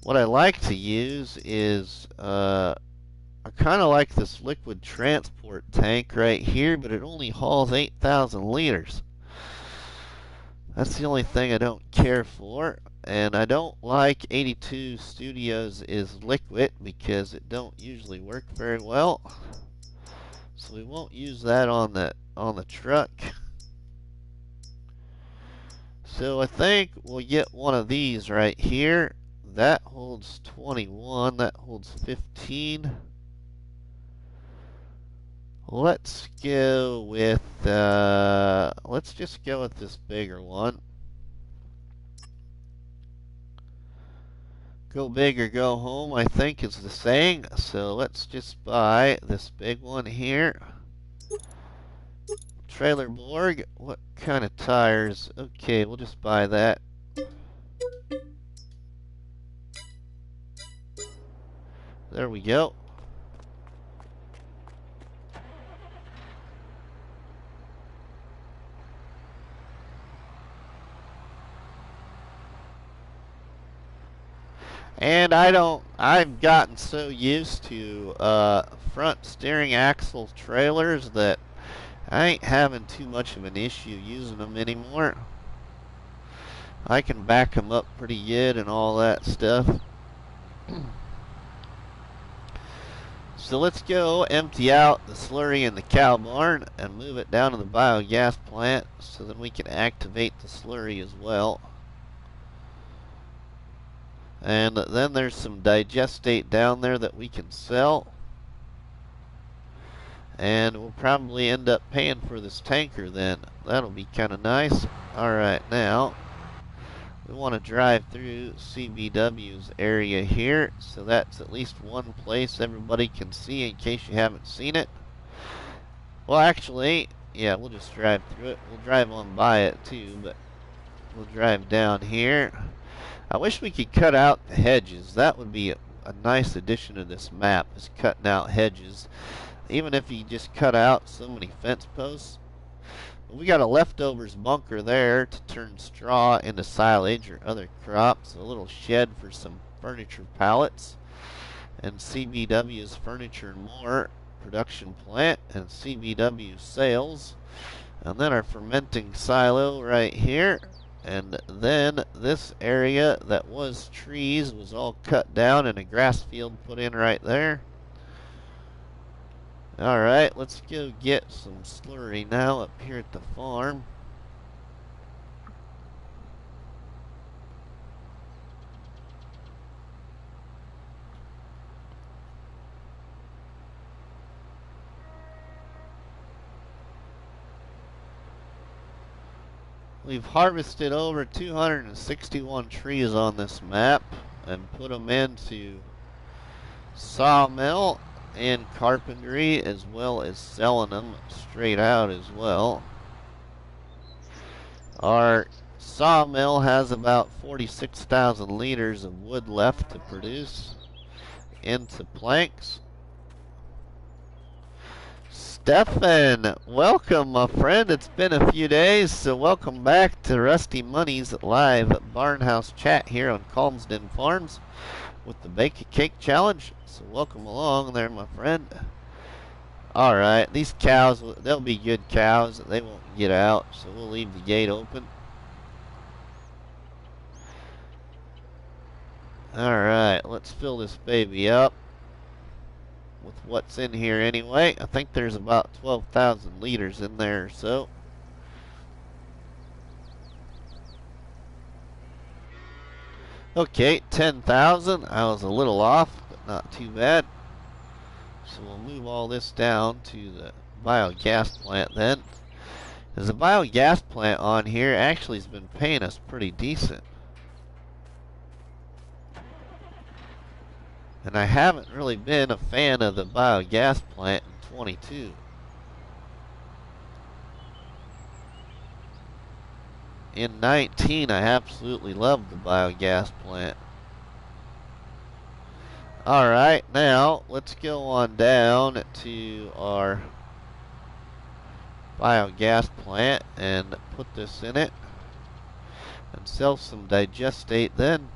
Speaker 1: What I like to use is, I kind of like this liquid transport tank right here, but it only hauls 8,000 liters. That's the only thing I don't care for. And I don't like 82 Studios is liquid because it don't usually work very well. So we won't use that on the truck. So I think we'll get one of these right here. That holds 21, that holds 15. Let's go with let's just go with this bigger one. Go big or go home, I think is the saying. So let's just buy this big one here. Trailer Borg. What kind of tires? Okay, we'll just buy that. There we go. And I've gotten so used to front steering axle trailers that I ain't having too much of an issue using them anymore. I can back them up pretty good and all that stuff. So let's go empty out the slurry in the cow barn and move it down to the biogas plant so that we can activate the slurry as well. And then there's some digestate down there that we can sell. And we'll probably end up paying for this tanker then. That'll be kind of nice. Alright, now we want to drive through CBW's area here. So that's at least one place everybody can see in case you haven't seen it. Well, actually, yeah, we'll just drive through it. We'll drive on by it too, but we'll drive down here. I wish we could cut out the hedges. That would be a nice addition to this map, is cutting out hedges. Even if you just cut out so many fence posts. We got a leftovers bunker there to turn straw into silage or other crops. A little shed for some furniture pallets. And CBW's Furniture and More production plant and CBW sales. And then our fermenting silo right here. And then this area that was trees was all cut down and a grass field put in right there. Alright, let's go get some slurry now up here at the farm. We've harvested over 261 trees on this map and put them into sawmill and carpentry, as well as selling them straight out as well. Our sawmill has about 46,000 liters of wood left to produce into planks. Stefan, welcome, my friend. It's been a few days, so welcome back to Rusty Money's live barnhouse chat here on Calmsden Farms with the Bake a Cake Challenge. So welcome along there, my friend. Alright, these cows, they'll be good cows. They won't get out, so we'll leave the gate open. Alright, let's fill this baby up with what's in here anyway. I think there's about 12,000 liters in there or so. Okay, 10,000. I was a little off, but not too bad. So we'll move all this down to the biogas plant then. Because the biogas plant on here actually has been paying us pretty decent. And I haven't really been a fan of the biogas plant in 22. In 19, I absolutely loved the biogas plant. Alright, now let's go on down to our biogas plant and put this in it and sell some digestate then.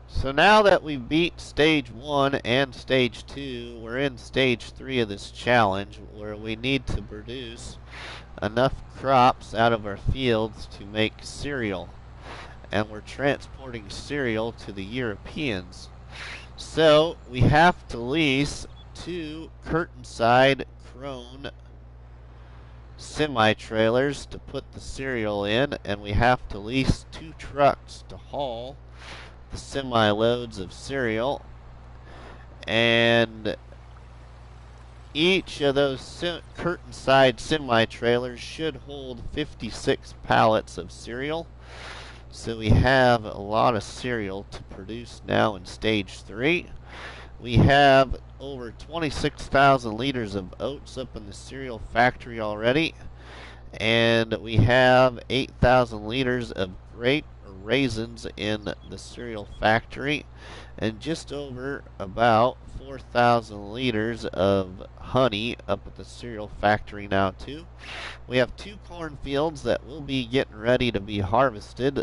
Speaker 1: So now that we've beat stage 1 and stage 2, we're in stage 3 of this challenge, where we need to produce enough crops out of our fields to make cereal. And we're transporting cereal to the Europeans. So we have to lease 2 curtain-side crone semi-trailers to put the cereal in, and we have to lease 2 trucks to haul the semi-loads of cereal, and each of those curtain-side semi-trailers should hold 56 pallets of cereal. So we have a lot of cereal to produce now in stage 3. We have over 26,000 liters of oats up in the cereal factory already, and we have 8,000 liters of grape raisins in the cereal factory, and just over about 4,000 liters of honey up at the cereal factory now too. We have 2 cornfields that will be getting ready to be harvested.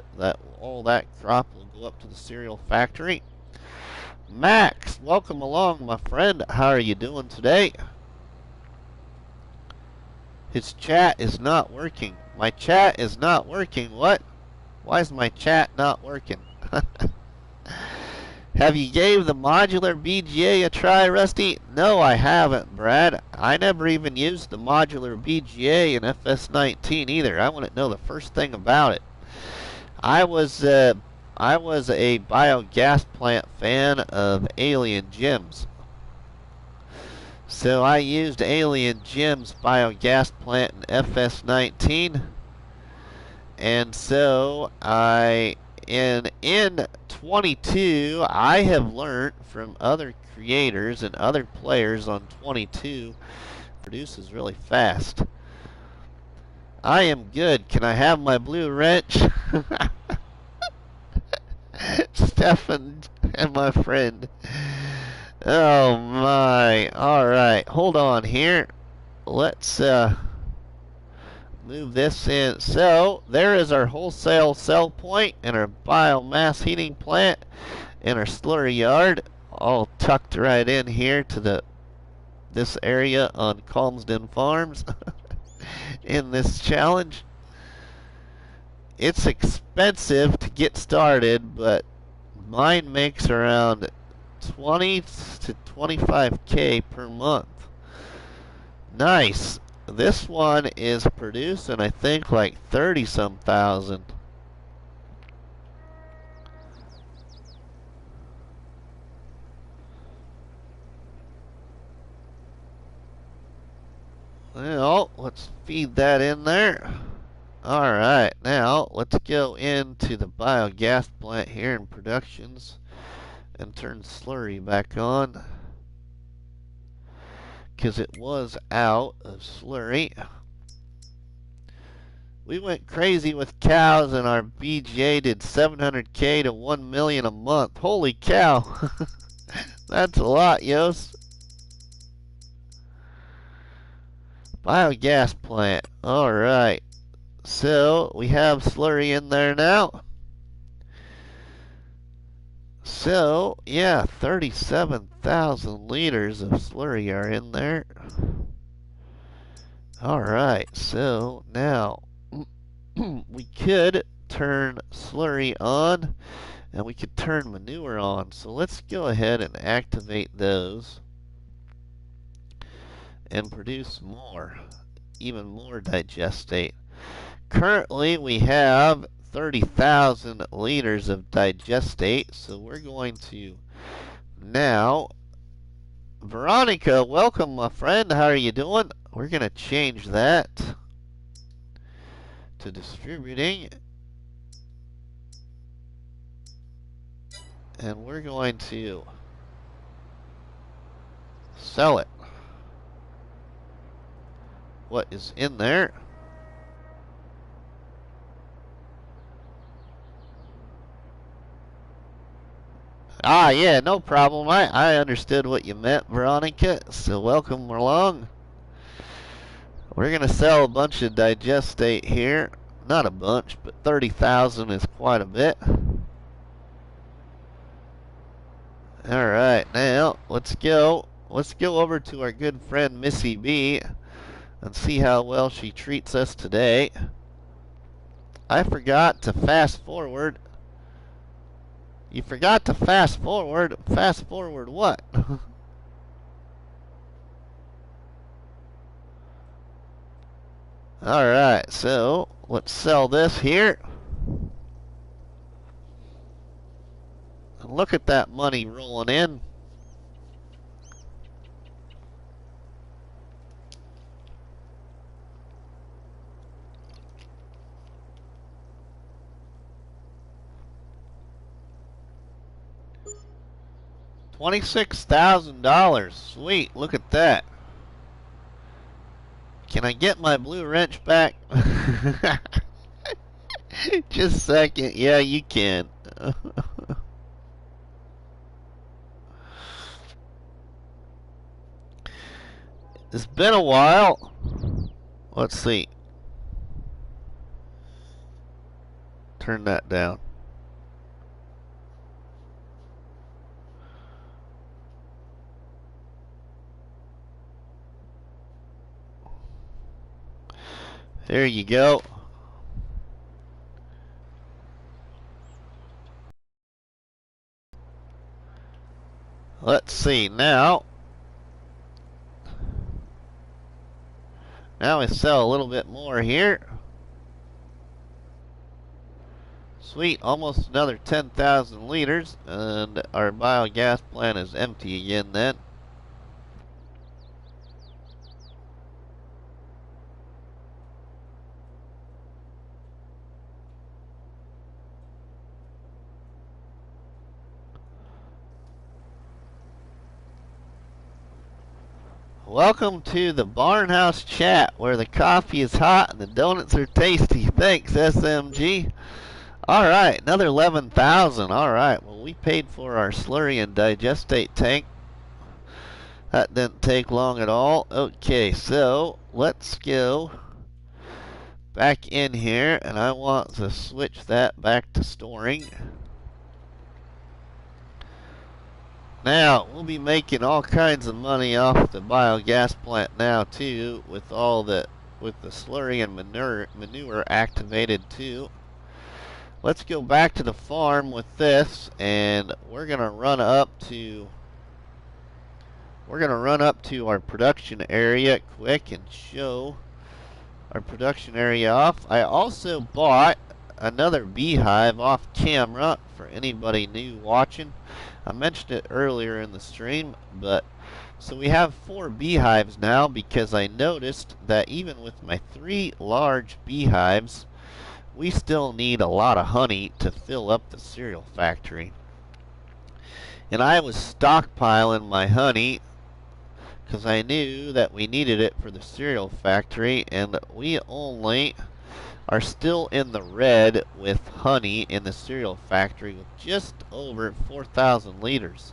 Speaker 1: All that crop will go up to the cereal factory. Max, welcome along, my friend. How are you doing today? His chat is not working. My chat is not working. What? Why is my chat not working? Have you gave the modular BGA a try, Rusty? No, I haven't, Brad. I never even used the modular BGA in FS19 either. I wouldn't know the first thing about it. I was a biogas plant fan of Alien Gems. So I used Alien Gems biogas plant in FS19. And so in 22, I have learned from other creators and other players on 22, produces really fast. I am good. Can I have my blue wrench? Stefan and my friend. Oh my. Alright, hold on here. Let's move this in. So, there is our wholesale sell point and our biomass heating plant and our slurry yard, all tucked right in here to this area on Calmsden Farms in this challenge. It's expensive to get started, but mine makes around 20 to 25K per month. Nice. This one is producing, I think, like 30-some thousand. Well, let's feed that in there. Alright, now let's go into the biogas plant here in productions and turn slurry back on, because it was out of slurry. We went crazy with cows and our BGA did 700K to 1 million a month. Holy cow. That's a lot, Yost. Biogas plant. Alright. So, we have slurry in there now. So, yeah, 37,000 liters of slurry are in there. Alright, so now we could turn slurry on and we could turn manure on. So let's go ahead and activate those and produce more, even more digestate. Currently we have 30,000 liters of digestate, so we're going to now, Veronica, welcome my friend, how are you doing? We're going to change that to distributing, and we're going to sell it. What is in there? Ah, yeah, no problem. I understood what you meant, Veronica, so welcome along. We're going to sell a bunch of digestate here. Not a bunch, but 30,000 is quite a bit. Alright, now, let's go over to our good friend Missy B and see how well she treats us today. I forgot to fast forward. You forgot to fast forward. Fast forward what? Alright, so let's sell this here. And look at that money rolling in. $26,000. Sweet, look at that. Can I get my blue wrench back? Just a second. Yeah, you can. It's been a while. Let's see. Turn that down. There you go. Let's see now. Now we sell a little bit more here. Sweet, almost another 10,000 liters, and our biogas plant is empty again then. Welcome to the Barnhouse Chat, where the coffee is hot and the donuts are tasty. Thanks, SMG. Alright, another 11,000. Alright, well, we paid for our slurry and digestate tank. That didn't take long at all. Okay, so let's go back in here, and I want to switch that back to storing. Now, we'll be making all kinds of money off the biogas plant now, too, with the slurry and manure activated, too. Let's go back to the farm with this, and we're going to run up to our production area quick and show our production area off. I also bought another beehive off camera for anybody new watching. I mentioned it earlier in the stream, but so we have 4 beehives now, because I noticed that even with my 3 large beehives, we still need a lot of honey to fill up the cereal factory. And I was stockpiling my honey because I knew that we needed it for the cereal factory, and we only are still in the red with honey in the cereal factory with just over 4,000 liters.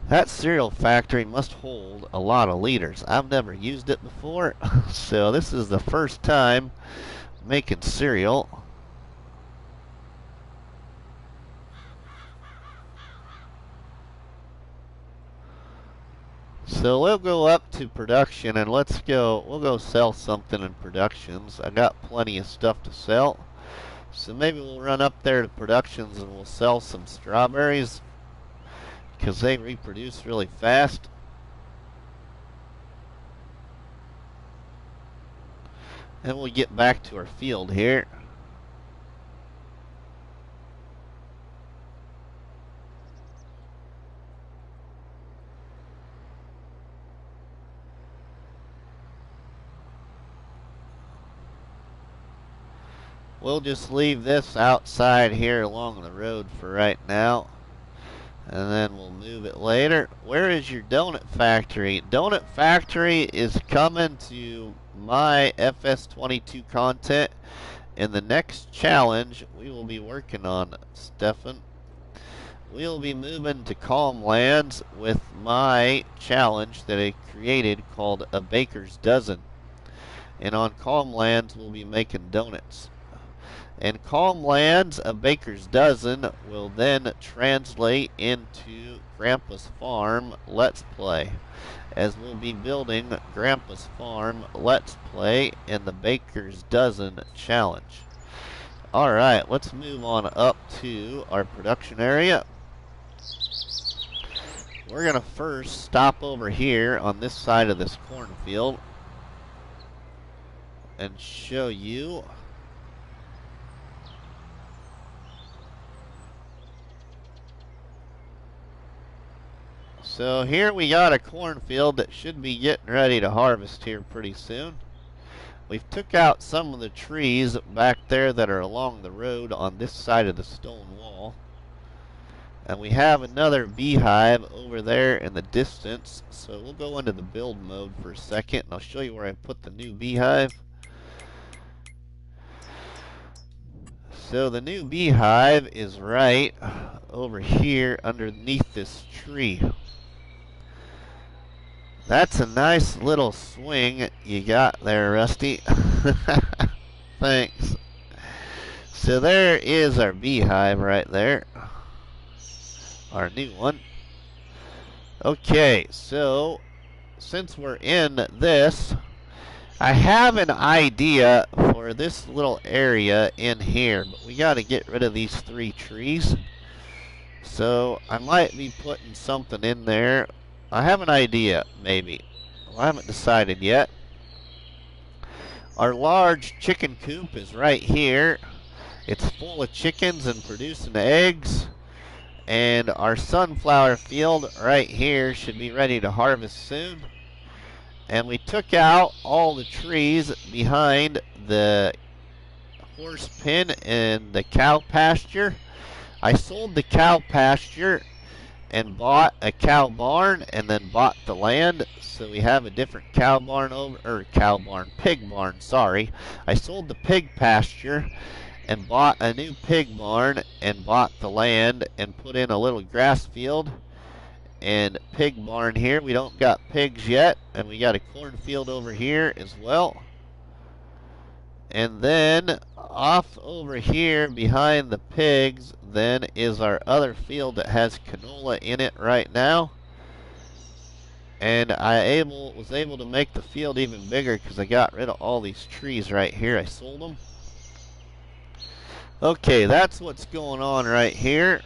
Speaker 1: That cereal factory must hold a lot of liters. I've never used it before, so this is the first time making cereal. So we'll go up to production, and we'll go sell something in productions. I got plenty of stuff to sell. So maybe we'll run up there to productions and we'll sell some strawberries, because they reproduce really fast. And we'll get back to our field here. We'll just leave this outside here along the road for right now, and then we'll move it later. Where is your donut factory? Donut factory is coming to my FS22 content in the next challenge we will be working on, Stefan. We'll be moving to Calmsden with my challenge that I created called A Baker's Dozen. And on Calmsden we'll be making donuts. And Calmsden, A Baker's Dozen, will then translate into Grandpa's Farm Let's Play, as we'll be building Grandpa's Farm Let's Play in the Baker's Dozen Challenge. Alright, let's move on up to our production area. We're going to first stop over here on this side of this cornfield and show you. So here we got a cornfield that should be getting ready to harvest here pretty soon. We've took out some of the trees back there that are along the road on this side of the stone wall. And we have another beehive over there in the distance. So we'll go into the build mode for a second, and I'll show you where I put the new beehive. So the new beehive is right over here underneath this tree. That's a nice little swing you got there, Rusty. Thanks. So there is our beehive right there. Our new one. Okay, so since we're in this, I have an idea for this little area in here, but we got to get rid of these 3 trees. So I might be putting something in there. I have an idea, maybe. Well, I haven't decided yet. Our large chicken coop is right here. It's full of chickens and producing eggs. And our sunflower field right here should be ready to harvest soon. And we took out all the trees behind the horse pen and the cow pasture. I sold the cow pasture, and bought a cow barn and then bought the land. So we have a different cow barn pig barn, sorry. I sold the pig pasture and bought a new pig barn and bought the land and put in a little grass field and pig barn here. We don't got pigs yet, and we got a cornfield over here as well. And then off over here behind the pigs then is our other field that has canola in it right now. And I was able to make the field even bigger because I got rid of all these trees right here. I sold them. Okay, that's what's going on right here.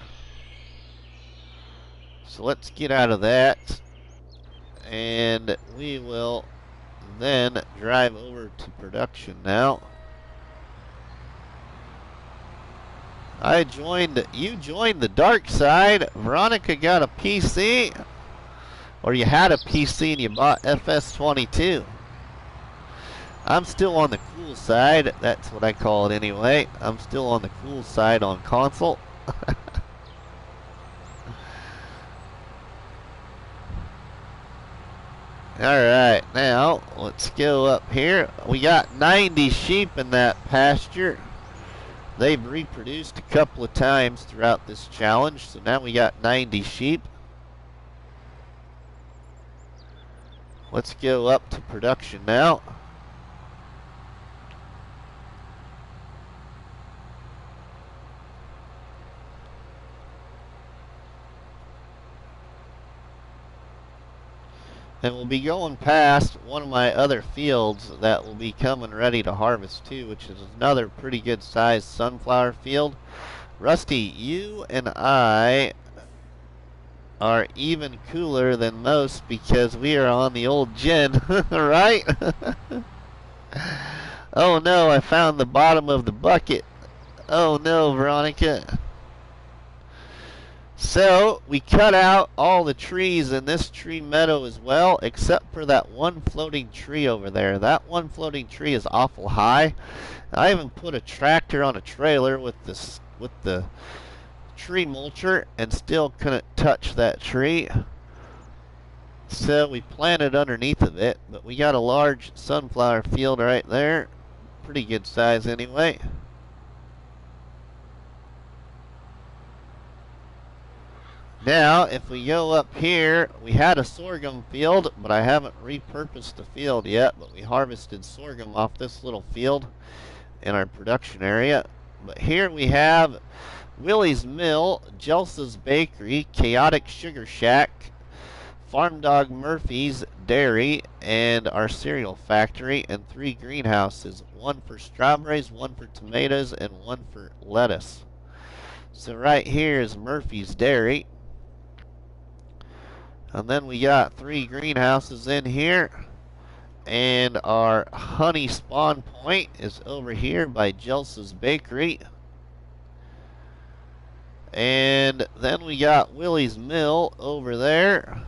Speaker 1: So let's get out of that. And we will then drive over to production now. You joined the dark side. Veronica got a PC. Or you had a PC and you bought FS22. I'm still on the cool side. That's what I call it anyway. I'm still on the cool side on console. Alright, now let's go up here. We got 90 sheep in that pasture. They've reproduced a couple of times throughout this challenge, so now we got 90 sheep. Let's go up to production now. And we'll be going past one of my other fields that will be coming ready to harvest too, which is another pretty good sized sunflower field. Rusty, you and I are even cooler than most because we are on the old gen, right? Oh no, I found the bottom of the bucket. Oh no, Veronica. So, we cut out all the trees in this tree meadow as well, except for that one floating tree over there. That one floating tree is awful high. I even put a tractor on a trailer with the tree mulcher and still couldn't touch that tree. So we planted underneath of it, but we got a large sunflower field right there. Pretty good size anyway. Now, if we go up here, we had a sorghum field, but I haven't repurposed the field yet, but we harvested sorghum off this little field in our production area. But here we have Willie's Mill, Jelsa's Bakery, Chaotic Sugar Shack, Farm Dog Murphy's Dairy, and our cereal factory, and 3 greenhouses, 1 for strawberries, 1 for tomatoes, and 1 for lettuce. So right here is Murphy's Dairy. And then we got 3 greenhouses in here. And our honey spawn point is over here by Jelsa's Bakery. And then we got Willie's Mill over there.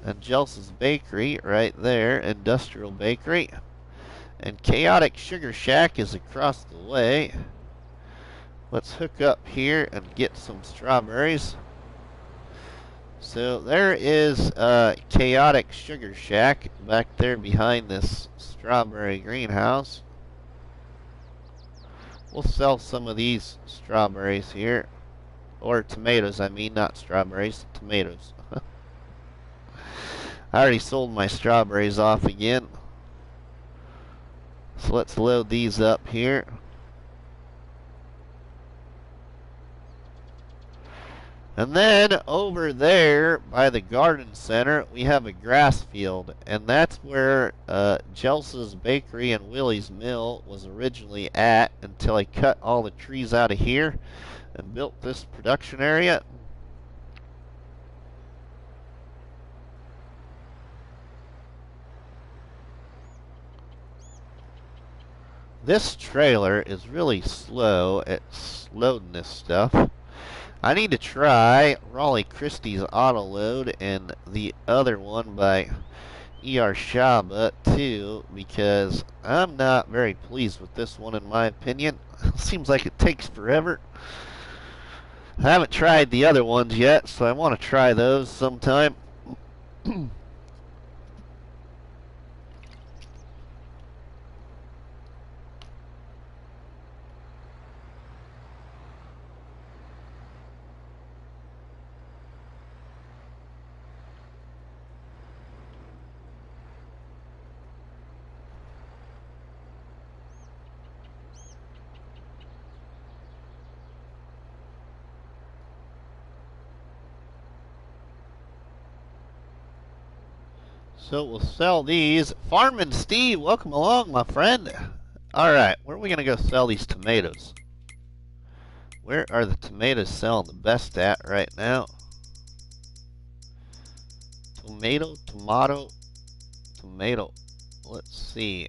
Speaker 1: And Jelsa's Bakery right there, Industrial Bakery. And Chaotic Sugar Shack is across the way. Let's hook up here and get some strawberries. So there is Chaotic Sugar Shack back there behind this strawberry greenhouse. We'll sell some of these strawberries here. Or tomatoes, I mean, not strawberries, tomatoes. I already sold my strawberries off again. So let's load these up here. And then over there by the garden center, we have a grass field. And that's where Jelsa's Bakery and Willie's Mill was originally at until I cut all the trees out of here and built this production area. This trailer is really slow at loading this stuff. I need to try Raleigh Christie's auto load and the other one by E.R. Shaba too, because I'm not very pleased with this one in my opinion. Seems like it takes forever. I haven't tried the other ones yet, so I want to try those sometime. So we'll sell these. Farmin' Steve, welcome along, my friend. Alright, where are we going to go sell these tomatoes? Where are the tomatoes selling the best at right now? Tomato, tomato, tomato. Let's see.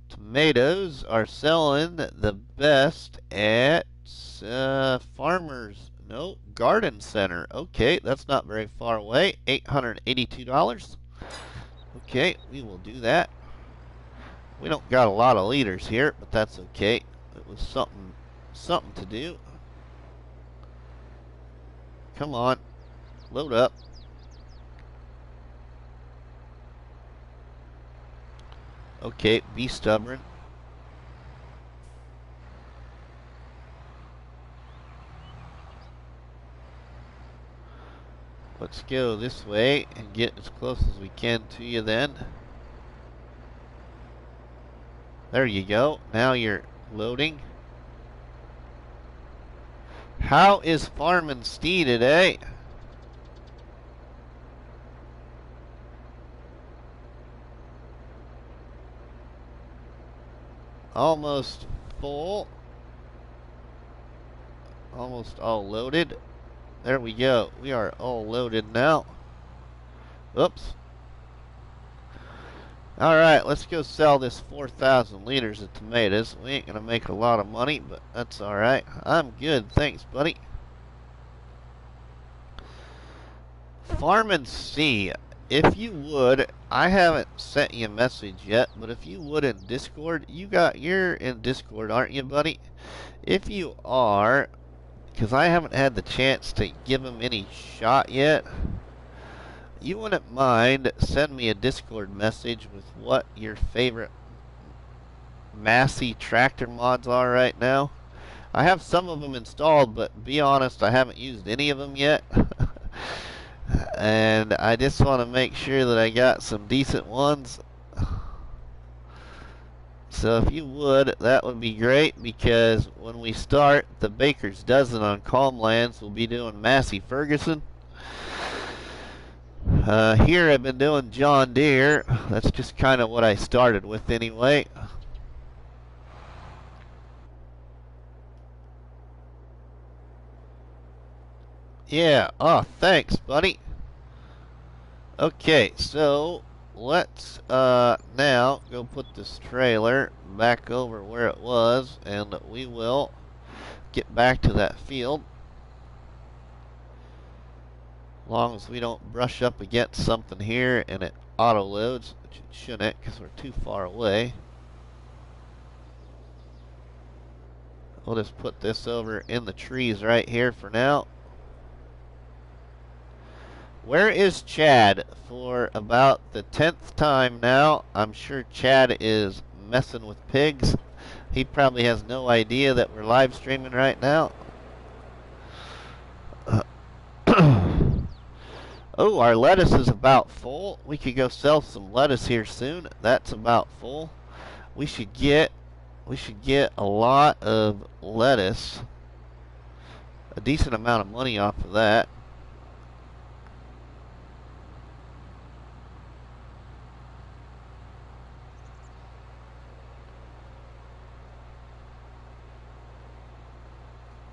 Speaker 1: Tomatoes are selling the best at Farmers. No, Garden Center. Okay, that's not very far away. $882. Okay, we will do that. We don't got a lot of liters here, but that's okay. It was something to do. Come on, load up. Okay, be stubborn. Let's go this way and get as close as we can to you then. There you go. Now you're loading. How is Farmin' Steve today? Almost full. Almost all loaded. There we go. We are all loaded now. Oops. Alright, let's go sell this 4,000 liters of tomatoes. We ain't gonna make a lot of money, but that's alright. I'm good, thanks, buddy. Farmin' Steve, if you would, I haven't sent you a message yet, but if you would in Discord, you're in Discord, aren't you, buddy? If you are, because I haven't had the chance to give him any shot yet, you wouldn't mind send me a Discord message with what your favorite Massey tractor mods are right now. I have some of them installed, but be honest, I haven't used any of them yet. And I just want to make sure that I got some decent ones. So if you would, that would be great, because when we start the Baker's Dozen on Calmsden, we'll be doing Massey Ferguson. Here I've been doing John Deere. That's just kind of what I started with anyway. Yeah, oh, thanks, buddy. Okay, so let's now go put this trailer back over where it was, and we will get back to that field. As long as we don't brush up against something here and it auto loads, which it shouldn't because we're too far away. We'll just put this over in the trees right here for now. Where is Chad? For about the 10th time now, I'm sure Chad is messing with pigs. He probably has no idea that we're live streaming right now. Oh, our lettuce is about full. We could go sell some lettuce here soon. That's about full. We should get a lot of lettuce. A decent amount of money off of that.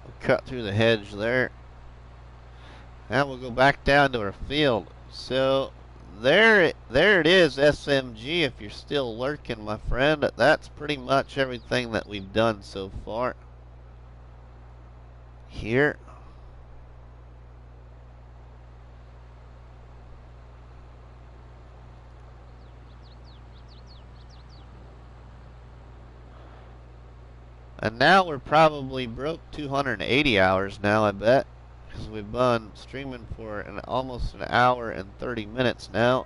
Speaker 1: We'll cut through the hedge there. Now we'll go back down to our field. So there it is, SMG, if you're still lurking, my friend. That's pretty much everything that we've done so far here. And now we're probably broke 280 hours now, I bet. Because we've been streaming for almost an hour and 30 minutes now.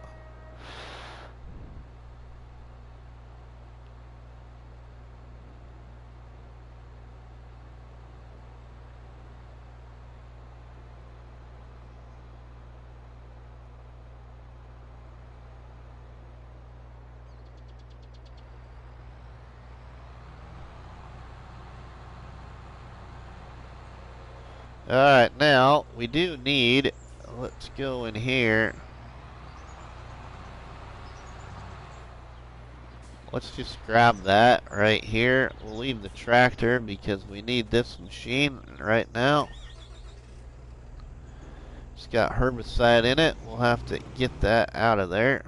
Speaker 1: Alright, now we do need, let's go in here. Let's just grab that right here. We'll leave the tractor because we need this machine right now. It's got herbicide in it. We'll have to get that out of there.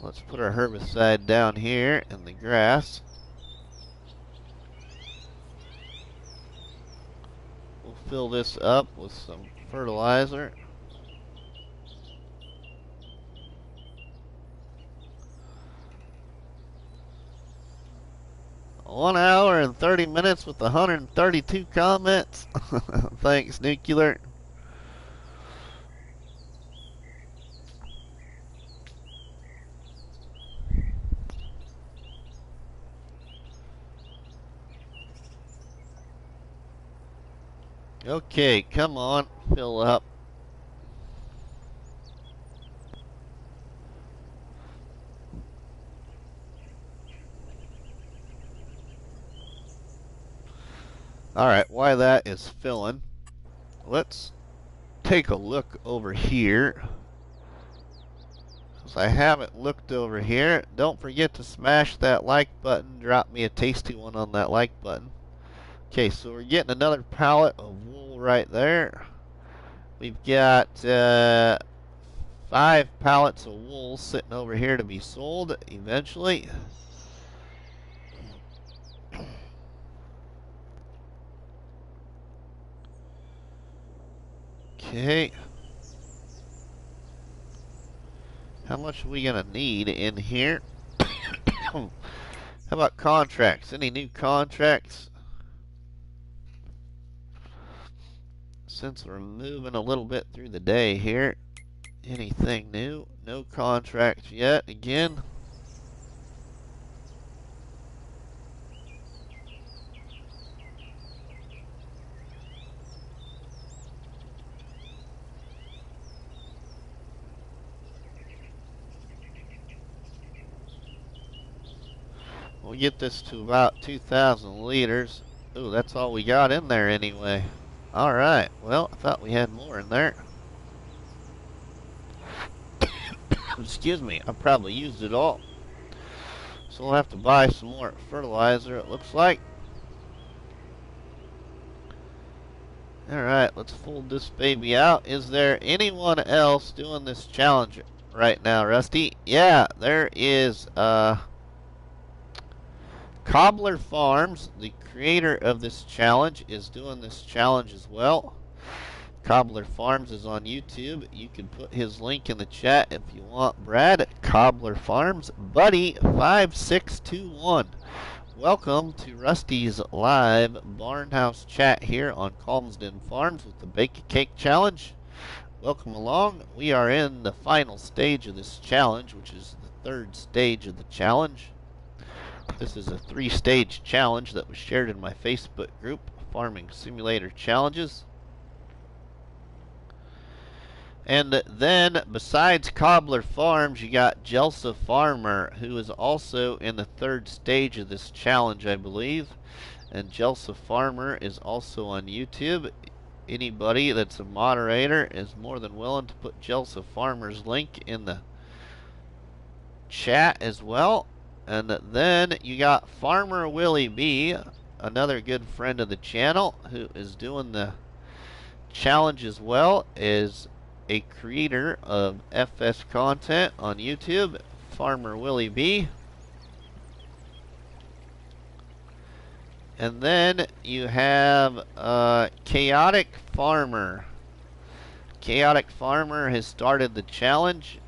Speaker 1: Let's put our herbicide down here in the grass. We'll fill this up with some fertilizer. One hour and 30 minutes with 132 comments. Thanks, Nuclear. Okay, come on, fill up. Alright, while that is filling, let's take a look over here. Since I haven't looked over here, don't forget to smash that like button. Drop me a tasty one on that like button. Okay, so we're getting another pallet of wool right there. We've got 5 pallets of wool sitting over here to be sold eventually. Okay. How much are we gonna need in here? How about contracts? Any new contracts? Since we're moving a little bit through the day here, anything new? No contracts yet. Again. We'll get this to about 2,000 liters. Ooh, that's all we got in there anyway. Alright, well, I thought we had more in there. Excuse me, I probably used it all. So we'll have to buy some more fertilizer, it looks like. Alright, let's fold this baby out. Is there anyone else doing this challenge right now, Rusty? Yeah, there is, Cobbler Farms, the creator of this challenge, is doing this challenge as well. Cobbler Farms is on YouTube. You can put his link in the chat if you want. Brad, Cobbler Farms, Buddy5621. Welcome to Rusty's live Barnhouse chat here on Calmsden Farms with the Bake a Cake Challenge. Welcome along. We are in the final stage of this challenge, which is the 3rd stage of the challenge. This is a 3-stage challenge that was shared in my Facebook group, Farming Simulator Challenges. And then, besides Cobbler Farms, you got Jelsa Farmer, who is also in the 3rd stage of this challenge, I believe. And Jelsa Farmer is also on YouTube. Anybody that's a moderator is more than willing to put Jelsa Farmer's link in the chat as well. And then you got Farmer Willie B, another good friend of the channel, who is doing the challenge as well, is a creator of FS content on YouTube, Farmer Willie B. And then you have Chaotic Farmer. Chaotic Farmer has started the challenge.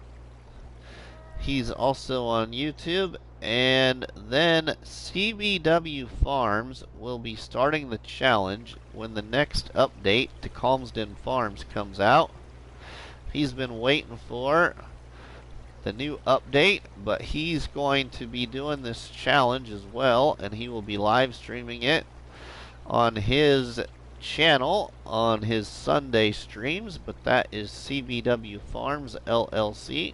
Speaker 1: He's also on YouTube. And then CBW Farms will be starting the challenge when the next update to Calmsden Farms comes out. He's been waiting for the new update, but he's going to be doing this challenge as well, and he will be live streaming it on his channel on his Sunday streams, but that is CBW Farms LLC.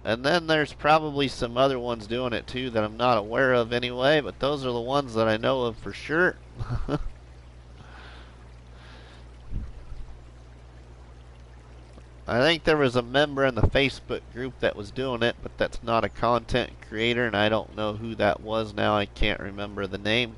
Speaker 1: And then there's probably some other ones doing it too that I'm not aware of anyway, but those are the ones that I know of for sure. I think there was a member in the Facebook group that was doing it, but that's not a content creator, and I don't know who that was now. I can't remember the name.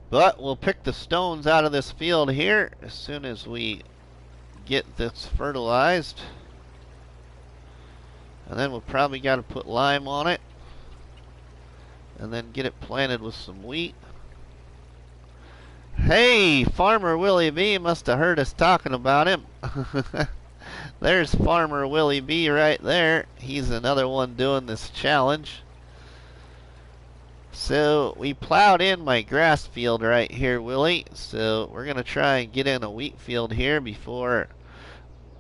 Speaker 1: But we'll pick the stones out of this field here as soon as we get this fertilized. And then we'll probably got to put lime on it. And then get it planted with some wheat. Hey, Farmer Willie B must have heard us talking about him. There's Farmer Willie B right there. He's another one doing this challenge. So we plowed in my grass field right here, Willie. So we're going to try and get in a wheat field here before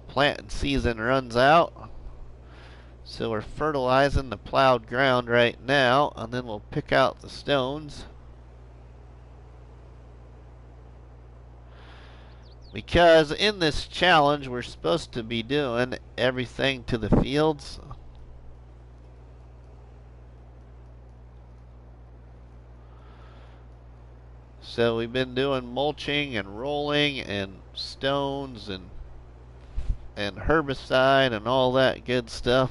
Speaker 1: planting season runs out. So we're fertilizing the plowed ground right now, and then we'll pick out the stones. Because in this challenge we're supposed to be doing everything to the fields. So we've been doing mulching and rolling and stones and herbicide and all that good stuff.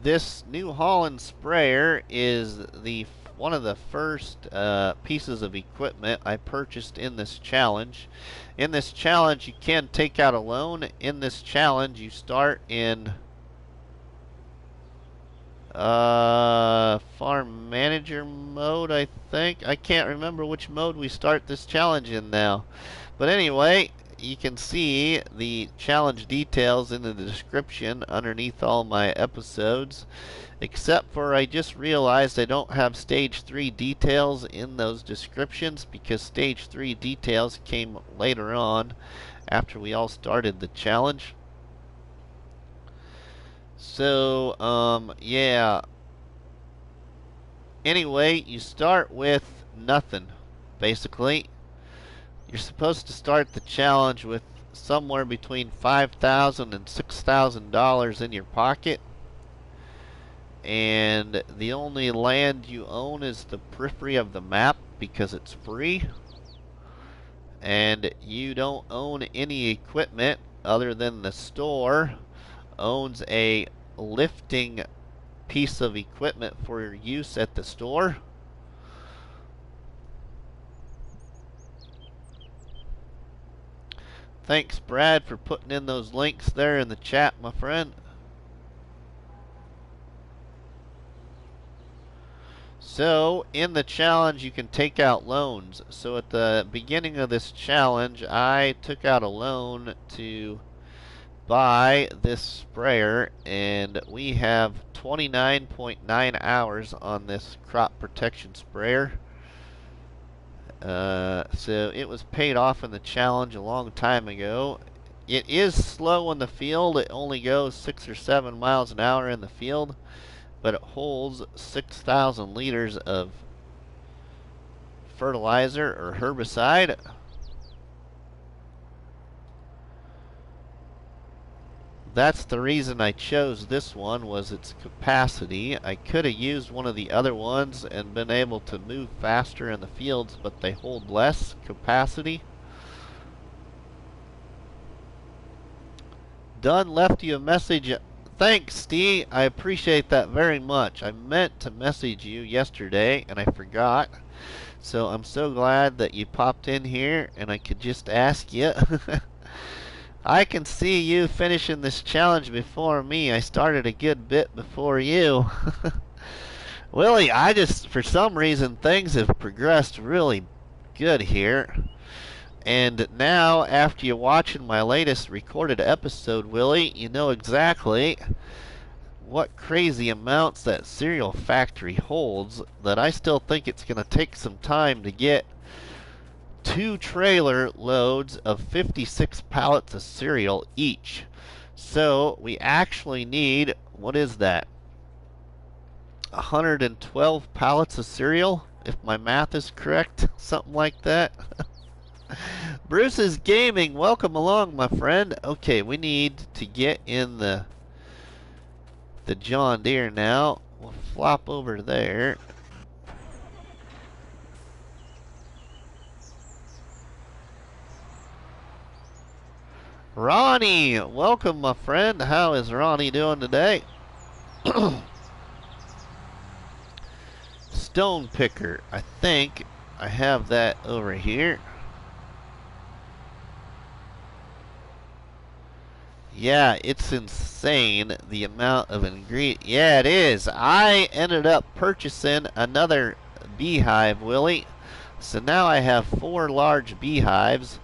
Speaker 1: This New Holland sprayer is one of the first pieces of equipment I purchased in this challenge. In this challenge, you can take out a loan. In this challenge, you start in farm manager mode, I think. I can't remember which mode we start this challenge in now. But anyway, you can see the challenge details in the description underneath all my episodes. Except for I just realized I don't have stage 3 details in those descriptions because stage 3 details came later on after we all started the challenge. So, yeah. Anyway, you start with nothing, basically. You're supposed to start the challenge with somewhere between $5,000 and $6,000 in your pocket. And the only land you own is the periphery of the map because it's free. And you don't own any equipment other than the store owns a lifting piece of equipment for use at the store. Thanks, Brad, for putting in those links there in the chat, my friend. So, in the challenge, you can take out loans. So, at the beginning of this challenge, I took out a loan to buy this sprayer, and we have 29.9 hours on this crop protection sprayer. So it was paid off in the challenge a long time ago. It is slow in the field. It only goes 6 or 7 miles an hour in the field, but it holds 6,000 liters of fertilizer or herbicide. That's the reason I chose this one, was its capacity. I could have used one of the other ones and been able to move faster in the fields, but they hold less capacity. Dunn left you a message. Thanks, Steve. I appreciate that very much. I meant to message you yesterday and I forgot. So I'm so glad that you popped in here and I could just ask you. I can see you finishing this challenge before me. I started a good bit before you. Willie, I just, for some reason, things have progressed really good here. And now, after you're watching my latest recorded episode, Willie, you know exactly what crazy amounts that cereal factory holds, that I still think it's going to take some time to get 2 trailer loads of 56 pallets of cereal each. So we actually need, what is that, 112 pallets of cereal, if my math is correct, something like that. Bruce's Gaming, welcome along, my friend. Okay, we need to get in the John Deere now. We'll flop over there. Ronnie, welcome, my friend. How is Ronnie doing today? Stone picker. I think I have that over here. Yeah, it's insane the amount of ingredient. Yeah, it is. I ended up purchasing another beehive, Willie. So now I have 4 large beehives.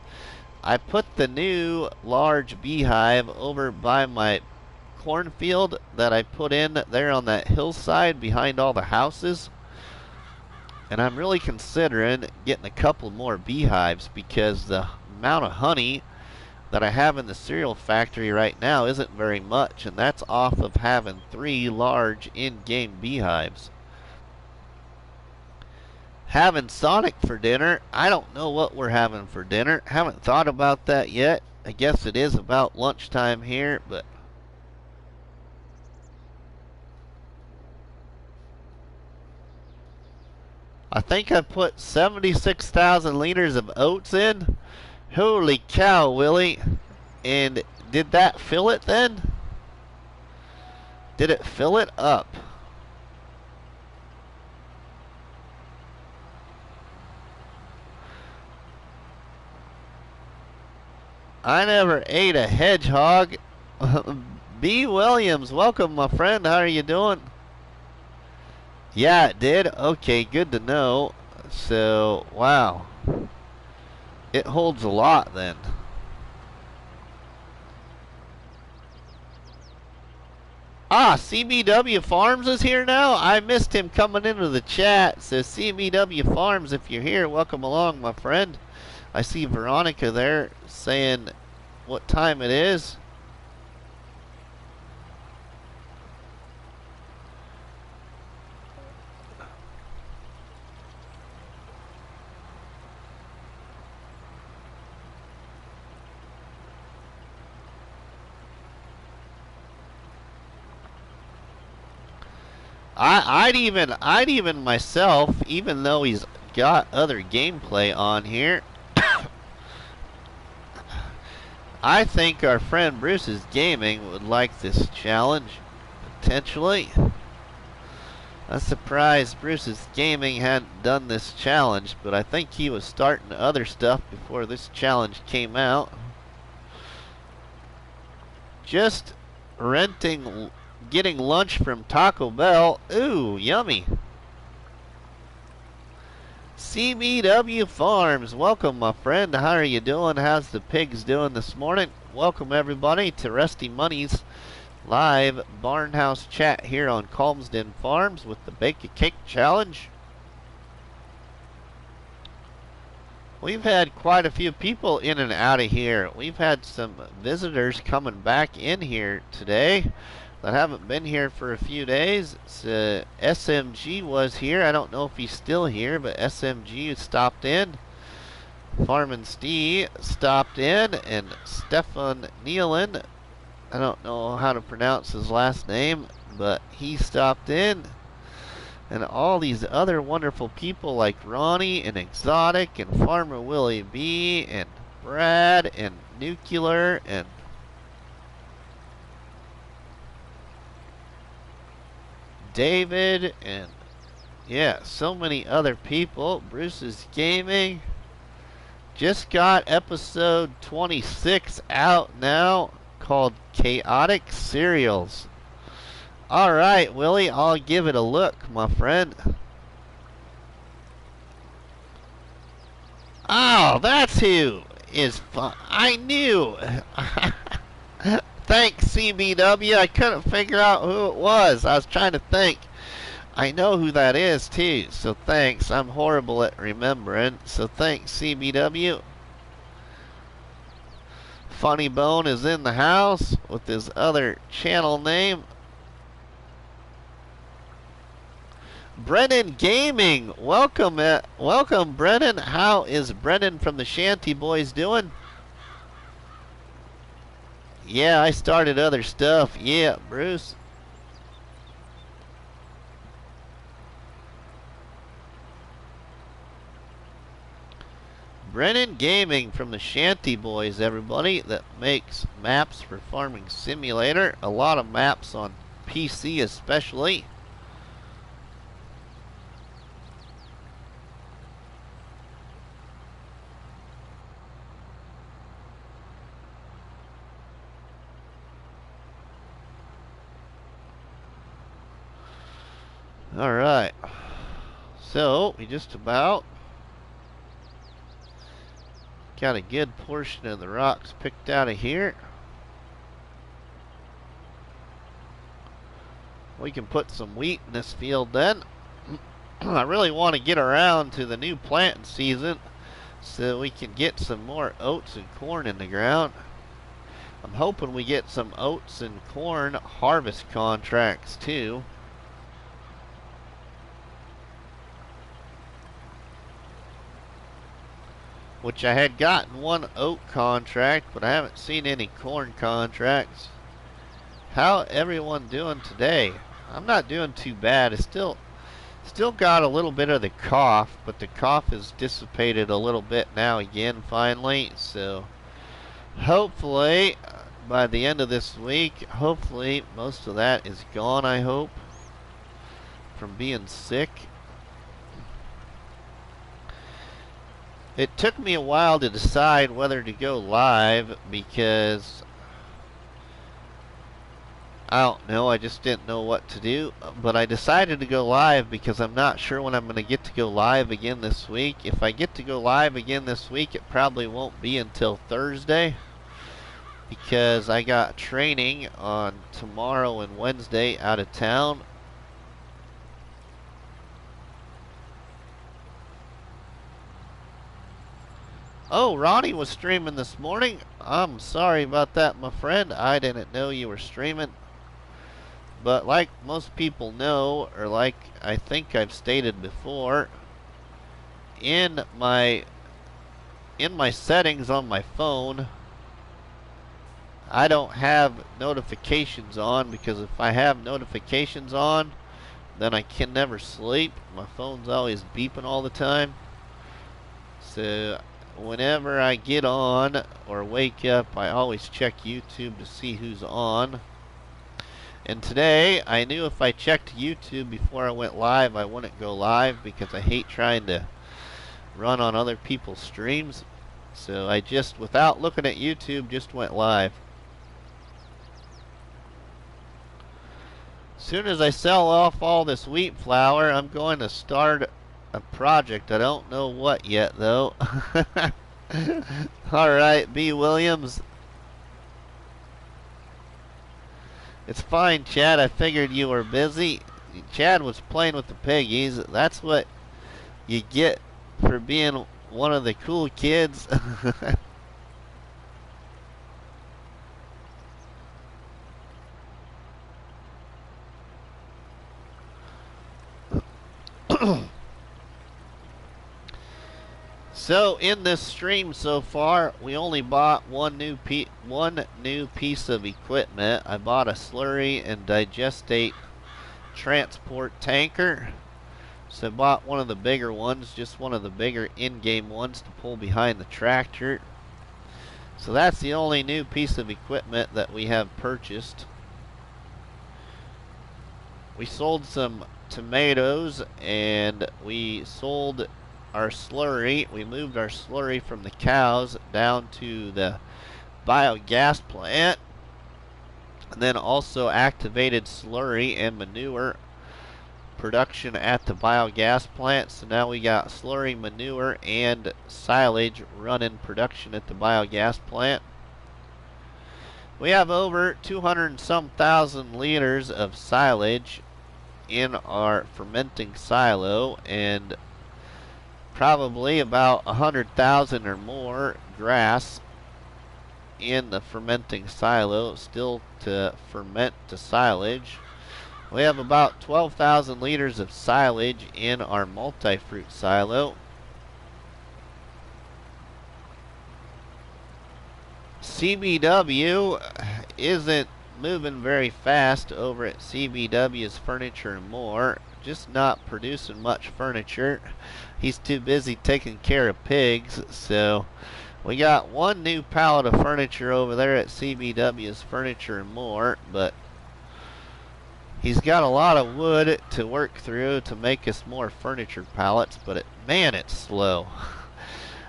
Speaker 1: I put the new large beehive over by my cornfield that I put in there on that hillside behind all the houses. And I'm really considering getting a couple more beehives because the amount of honey that I have in the cereal factory right now isn't very much, and that's off of having 3 large in-game beehives. Having Sonic for dinner. I don't know what we're having for dinner. Haven't thought about that yet. I guess it is about lunchtime here, but I think I put 76,000 liters of oats in. Holy cow, Willie. And did that fill it then? Did it fill it up? I never ate a hedgehog. B. Williams, welcome, my friend. How are you doing? Yeah, it did? Okay, good to know. So, wow. It holds a lot then. Ah, CBW Farms is here now? I missed him coming into the chat. So CBW Farms, if you're here, welcome along, my friend. I see Veronica there saying what time it is. I'd even myself, even though he's got other gameplay on here, I think our friend Bruce's Gaming would like this challenge, potentially. I'm surprised Bruce's Gaming hadn't done this challenge, but I think he was starting other stuff before this challenge came out. Just renting, getting lunch from Taco Bell. Ooh, yummy. CBW Farms, welcome, my friend. How are you doing? How's the pigs doing this morning? Welcome, everybody, to RustyMoney's live barnhouse chat here on Calmsden Farms with the Bake a Cake Challenge. We've had quite a few people in and out of here. We've had some visitors coming back in here today that haven't been here for a few days. SMG was here. I don't know if he's still here, but SMG stopped in. Farmin' Steve stopped in, and Stefan Nealon, I don't know how to pronounce his last name, but he stopped in. And all these other wonderful people like Ronnie and Exotic and Farmer Willie B and Brad and Nuclear and David and Yeah, so many other people. Bruce's Gaming just got episode 26 out now, called Chaotic Cereals. Alright, Willie, I'll give it a look, my friend. Oh, that's who is fun. I knew. Thanks, CBW. I couldn't figure out who it was. I was trying to think. I know who that is, too. So thanks. I'm horrible at remembering. So thanks, CBW. Funny Bone is in the house with his other channel name. Brennan Gaming, welcome, welcome, Brennan. How is Brennan from the Shanty Boys doing? Yeah, I started other stuff. Yeah, Bruce. Brennan Gaming from the Shanty Boys, everybody, that makes maps for Farming Simulator. A lot of maps on PC especially. Alright, so we just about got a good portion of the rocks picked out of here. We can put some wheat in this field then. I really want to get around to the new planting season so we can get some more oats and corn in the ground. I'm hoping we get some oats and corn harvest contracts too. Which I had gotten one oat contract, but I haven't seen any corn contracts. How everyone doing today? I'm not doing too bad. I still got a little bit of the cough, but the cough has dissipated a little bit now again finally. So hopefully by the end of this week, hopefully most of that is gone, I hope, from being sick. It took me a while to decide whether to go live because I don't know, I just didn't know what to do. But I decided to go live because I'm not sure when I'm going to get to go live again this week. If I get to go live again this week, it probably won't be until Thursday because I got training on tomorrow and Wednesday out of town. Oh, Ronnie was streaming this morning. I'm sorry about that, my friend. I didn't know you were streaming. But like most people know, or like I think I've stated before, in my settings on my phone, I don't have notifications on, because if I have notifications on, then I can never sleep. My phone's always beeping all the time. So whenever I get on or wake up, I always check YouTube to see who's on. And today, I knew if I checked YouTube before I went live, I wouldn't go live because I hate trying to run on other people's streams. So I just, without looking at YouTube, just went live. As soon as I sell off all this wheat flour, I'm going to start a project. I don't know what yet, though. Alright, B. Williams. It's fine, Chad. I figured you were busy. Chad was playing with the piggies. That's what you get for being one of the cool kids. So in this stream so far, we only bought one new piece of equipment. I bought a slurry and digestate transport tanker. So I bought one of the bigger ones, just one of the bigger in-game ones to pull behind the tractor. So that's the only new piece of equipment that we have purchased. We sold some tomatoes and we sold our slurry. We moved our slurry from the cows down to the biogas plant, and then also activated slurry and manure production at the biogas plant. So now we got slurry, manure, and silage running production at the biogas plant. We have over 200 and some thousand liters of silage in our fermenting silo, and probably about 100,000 or more grass in the fermenting silo still to ferment to silage. We have about 12,000 liters of silage in our multi-fruit silo. CBW isn't moving very fast over at CBW's Furniture and More. Just not producing much furniture. He's too busy taking care of pigs. So we got one new pallet of furniture over there at CBW's Furniture and More, but he's got a lot of wood to work through to make us more furniture pallets, but man, it's slow.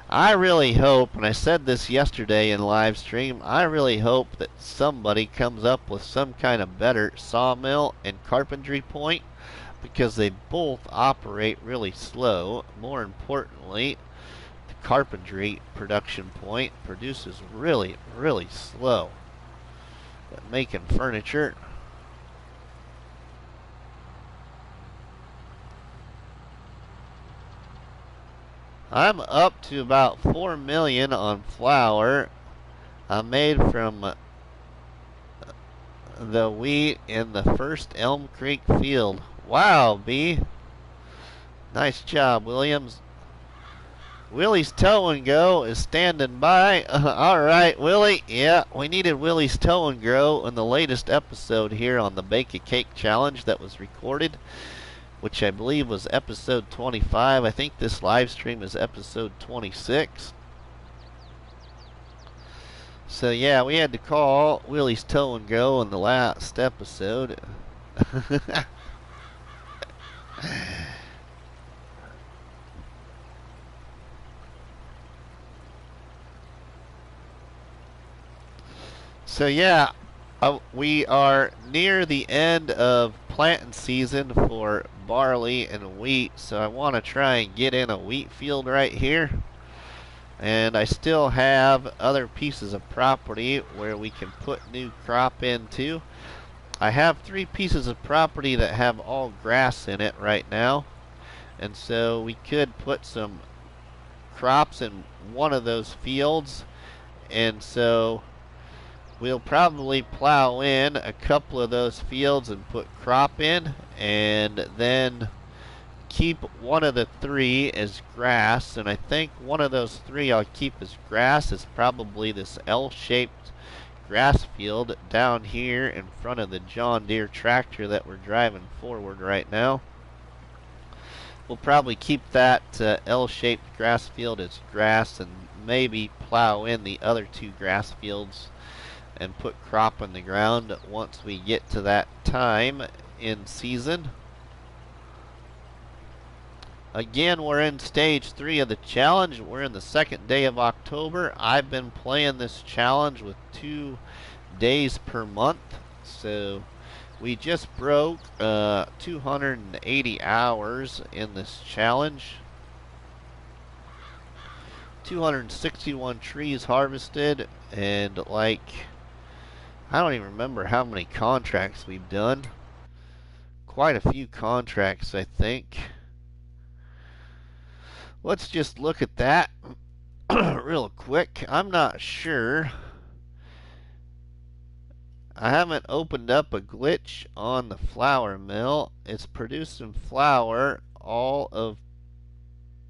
Speaker 1: I really hope, and I said this yesterday in live stream, I really hope that somebody comes up with some kind of better sawmill and carpentry point, because they both operate really slow. More importantly, the carpentry production point produces really, really slow at making furniture. I'm up to about 4 million on flour made from the wheat in the first Elm Creek field. Wow, B. Nice job, Williams. Willie's Tow and Go is standing by. Alright, Willie. Yeah, we needed Willie's Tow and Go in the latest episode here on the Bake a Cake Challenge that was recorded, which I believe was episode 25. I think this live stream is episode 26. So yeah, we had to call Willie's Tow and Go in the last episode. So yeah, we are near the end of planting season for barley and wheat, so I want to try and get in a wheat field right here. And I still have other pieces of property where we can put new crop into. I have 3 pieces of property that have all grass in it right now, and so we could put some crops in one of those fields, and so we'll probably plow in a couple of those fields and put crop in, and then keep one of the 3 as grass. And I think one of those 3 I'll keep as grass is probably this L-shaped grass field down here in front of the John Deere tractor that we're driving forward right now. We'll probably keep that L-shaped grass field as grass, and maybe plow in the other 2 grass fields and put crop in the ground once we get to that time in season. Again, we're in stage 3 of the challenge. We're in the 2nd day of October. I've been playing this challenge with 2 days per month, so we just broke 280 hours in this challenge. 261 trees harvested, and like, I don't even remember how many contracts we've done. Quite a few contracts, I think. Let's just look at that real quick. I'm not sure. I haven't opened up a glitch on the flour mill. It's producing flour all of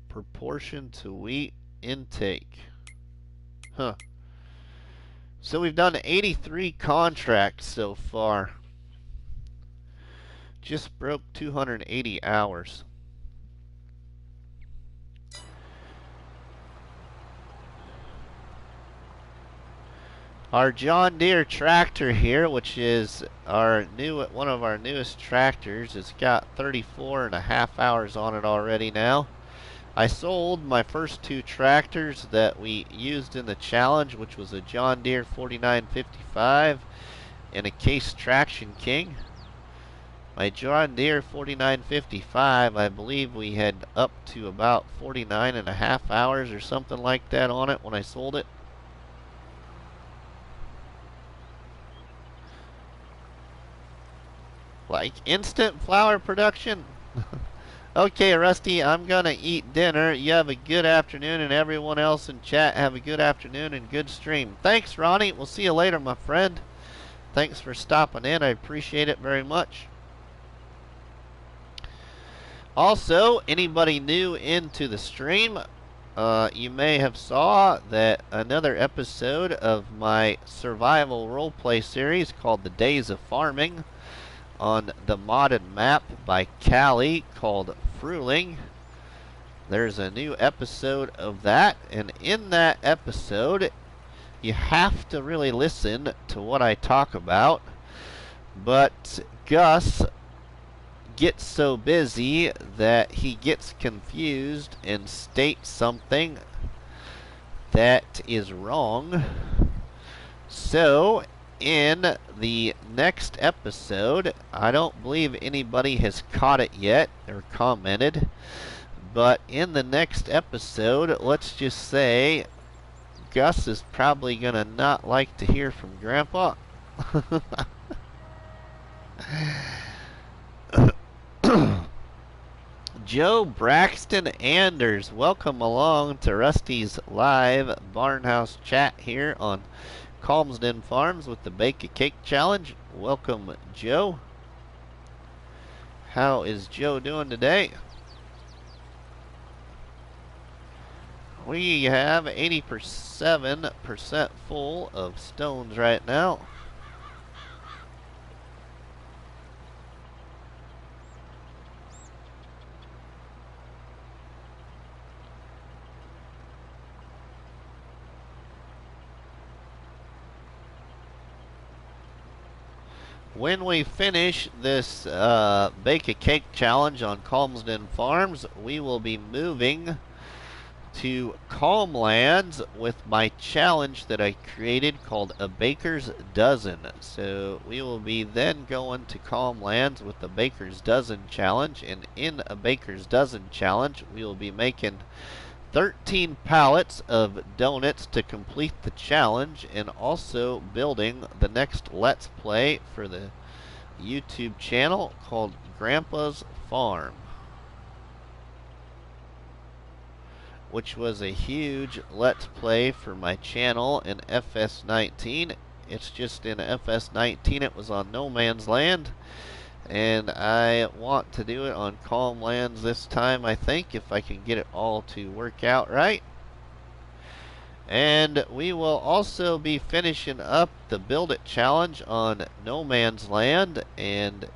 Speaker 1: proportion to wheat intake. Huh. So we've done 83 contracts so far. Just broke 280 hours. Our John Deere tractor here, which is one of our newest tractors, it's got 34.5 hours on it already now. I sold my first two tractors that we used in the challenge, which was a John Deere 4955 and a Case Traction King. My John Deere 4955, I believe we had up to about 49.5 hours or something like that on it when I sold it. Like instant flour production? Okay, Rusty, I'm gonna eat dinner. You have a good afternoon, and everyone else in chat have a good afternoon and good stream. Thanks, Ronnie. We'll see you later, my friend. Thanks for stopping in. I appreciate it very much. Also, anybody new into the stream, you may have saw that another episode of my survival roleplay series called The Days of Farming on the modded map by Callie called Plowing. There's a new episode of that, and in that episode you have to really listen to what I talk about, but Gus gets so busy that he gets confused and states something that is wrong. So in the next episode, I don't believe anybody has caught it yet or commented, but in the next episode, let's just say Gus is probably gonna not like to hear from Grandpa. Joe Braxton Anders, welcome along to Rusty's live Barnhouse chat here on Calmsden Farms with the Bake a Cake Challenge. Welcome, Joe. How is Joe doing today? We have 87% full of stones right now. When we finish this Bake a Cake Challenge on Calmsden Farms, we will be moving to Calmlands with my challenge that I created called A Baker's Dozen. So we will be then going to Calmlands with the Baker's Dozen challenge, and in A Baker's Dozen challenge we will be making 13 pallets of donuts to complete the challenge, and also building the next Let's Play for the YouTube channel called Grandpa's Farm, which was a huge Let's Play for my channel in FS19. It's just in FS19, it was on No Man's Land, and I want to do it on Calmlands this time, I think, if I can get it all to work out right. And we will also be finishing up the Build It Challenge on No Man's Land, and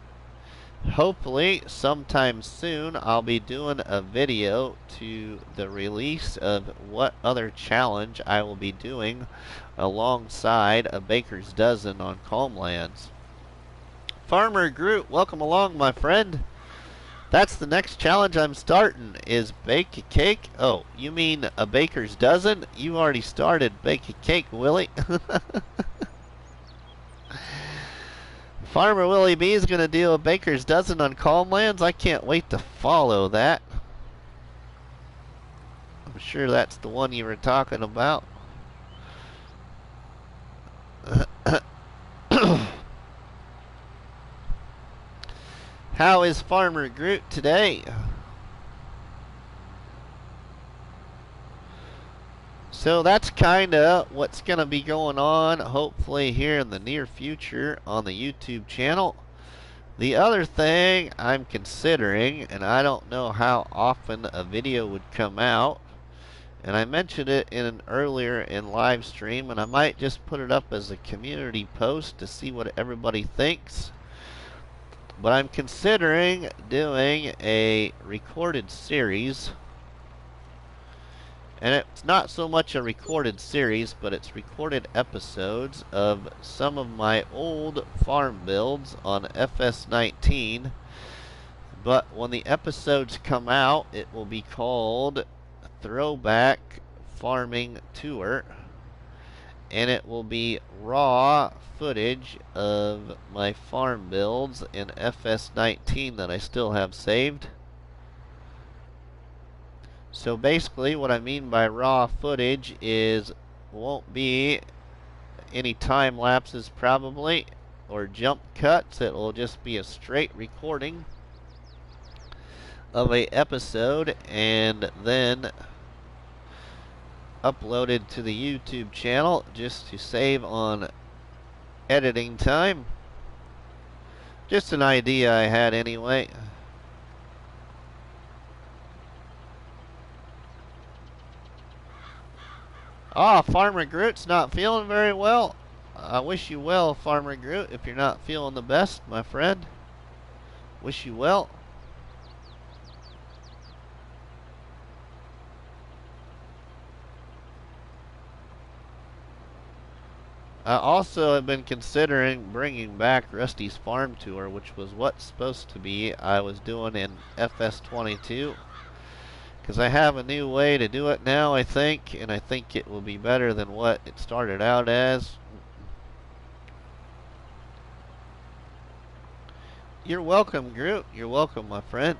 Speaker 1: hopefully sometime soon I'll be doing a video to the release of what other challenge I will be doing alongside A Baker's Dozen on Calmlands. Farmer Groot, welcome along, my friend. That's the next challenge I'm starting, is Bake a Cake. Oh, you mean A Baker's Dozen? You already started Bake a Cake, Willie. Farmer Willie B is going to do A Baker's Dozen on Calmlands. I can't wait to follow that. I'm sure that's the one you were talking about. How is Farmer Groot today? So that's kind of what's going to be going on, hopefully, here in the near future on the YouTube channel. The other thing I'm considering, and I don't know how often a video would come out, and I mentioned it earlier in live stream, and I might just put it up as a community post to see what everybody thinks. But I'm considering doing a recorded series And it's not so much a recorded series, but it's recorded episodes of some of my old farm builds on FS19. But when the episodes come out, it will be called Throwback Farming Tour. And it will be raw footage of my farm builds in FS19 that I still have saved. So basically what I mean by raw footage is won't be any time lapses probably or jump cuts. It will just be a straight recording of a episode and then uploaded to the YouTube channel just to save on editing time. Just an idea I had anyway. Ah, Farmer Groot's not feeling very well. I wish you well, Farmer Groot, if you're not feeling the best, my friend. Wish you well. I also have been considering bringing back Rusty's Farm Tour, which was what's supposed to be I was doing in FS22. Because I have a new way to do it now, I think, and I think it will be better than what it started out as. You're welcome, Groot. You're welcome, my friend.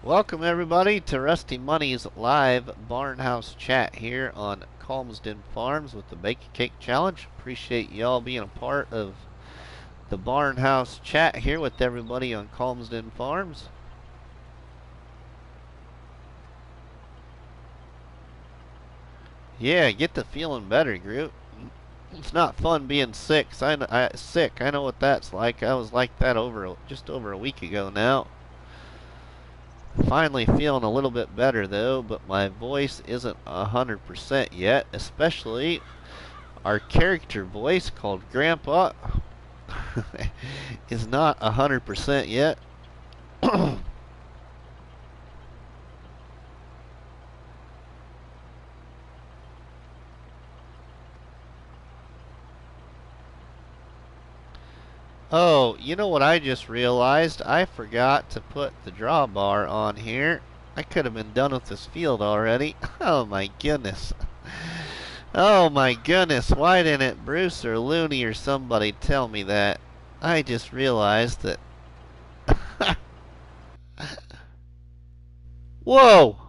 Speaker 1: Welcome everybody to Rusty Money's live Barnhouse chat here on Calmsden Farms with the Bake a Cake Challenge. Appreciate y'all being a part of the Barnhouse chat here with everybody on Calmsden Farms. Yeah, get the feeling better, Groot. It's not fun being sick. I know what that's like. I was like that just over a week ago now. Finally feeling a little bit better though, but my voice isn't 100% yet, especially our character voice called Grandpa is not 100% yet. Oh, you know what I just realized? I forgot to put the drawbar on here. I could have been done with this field already. Oh my goodness. Oh my goodness. Why didn't Bruce or Looney or somebody tell me that? I just realized that. Whoa!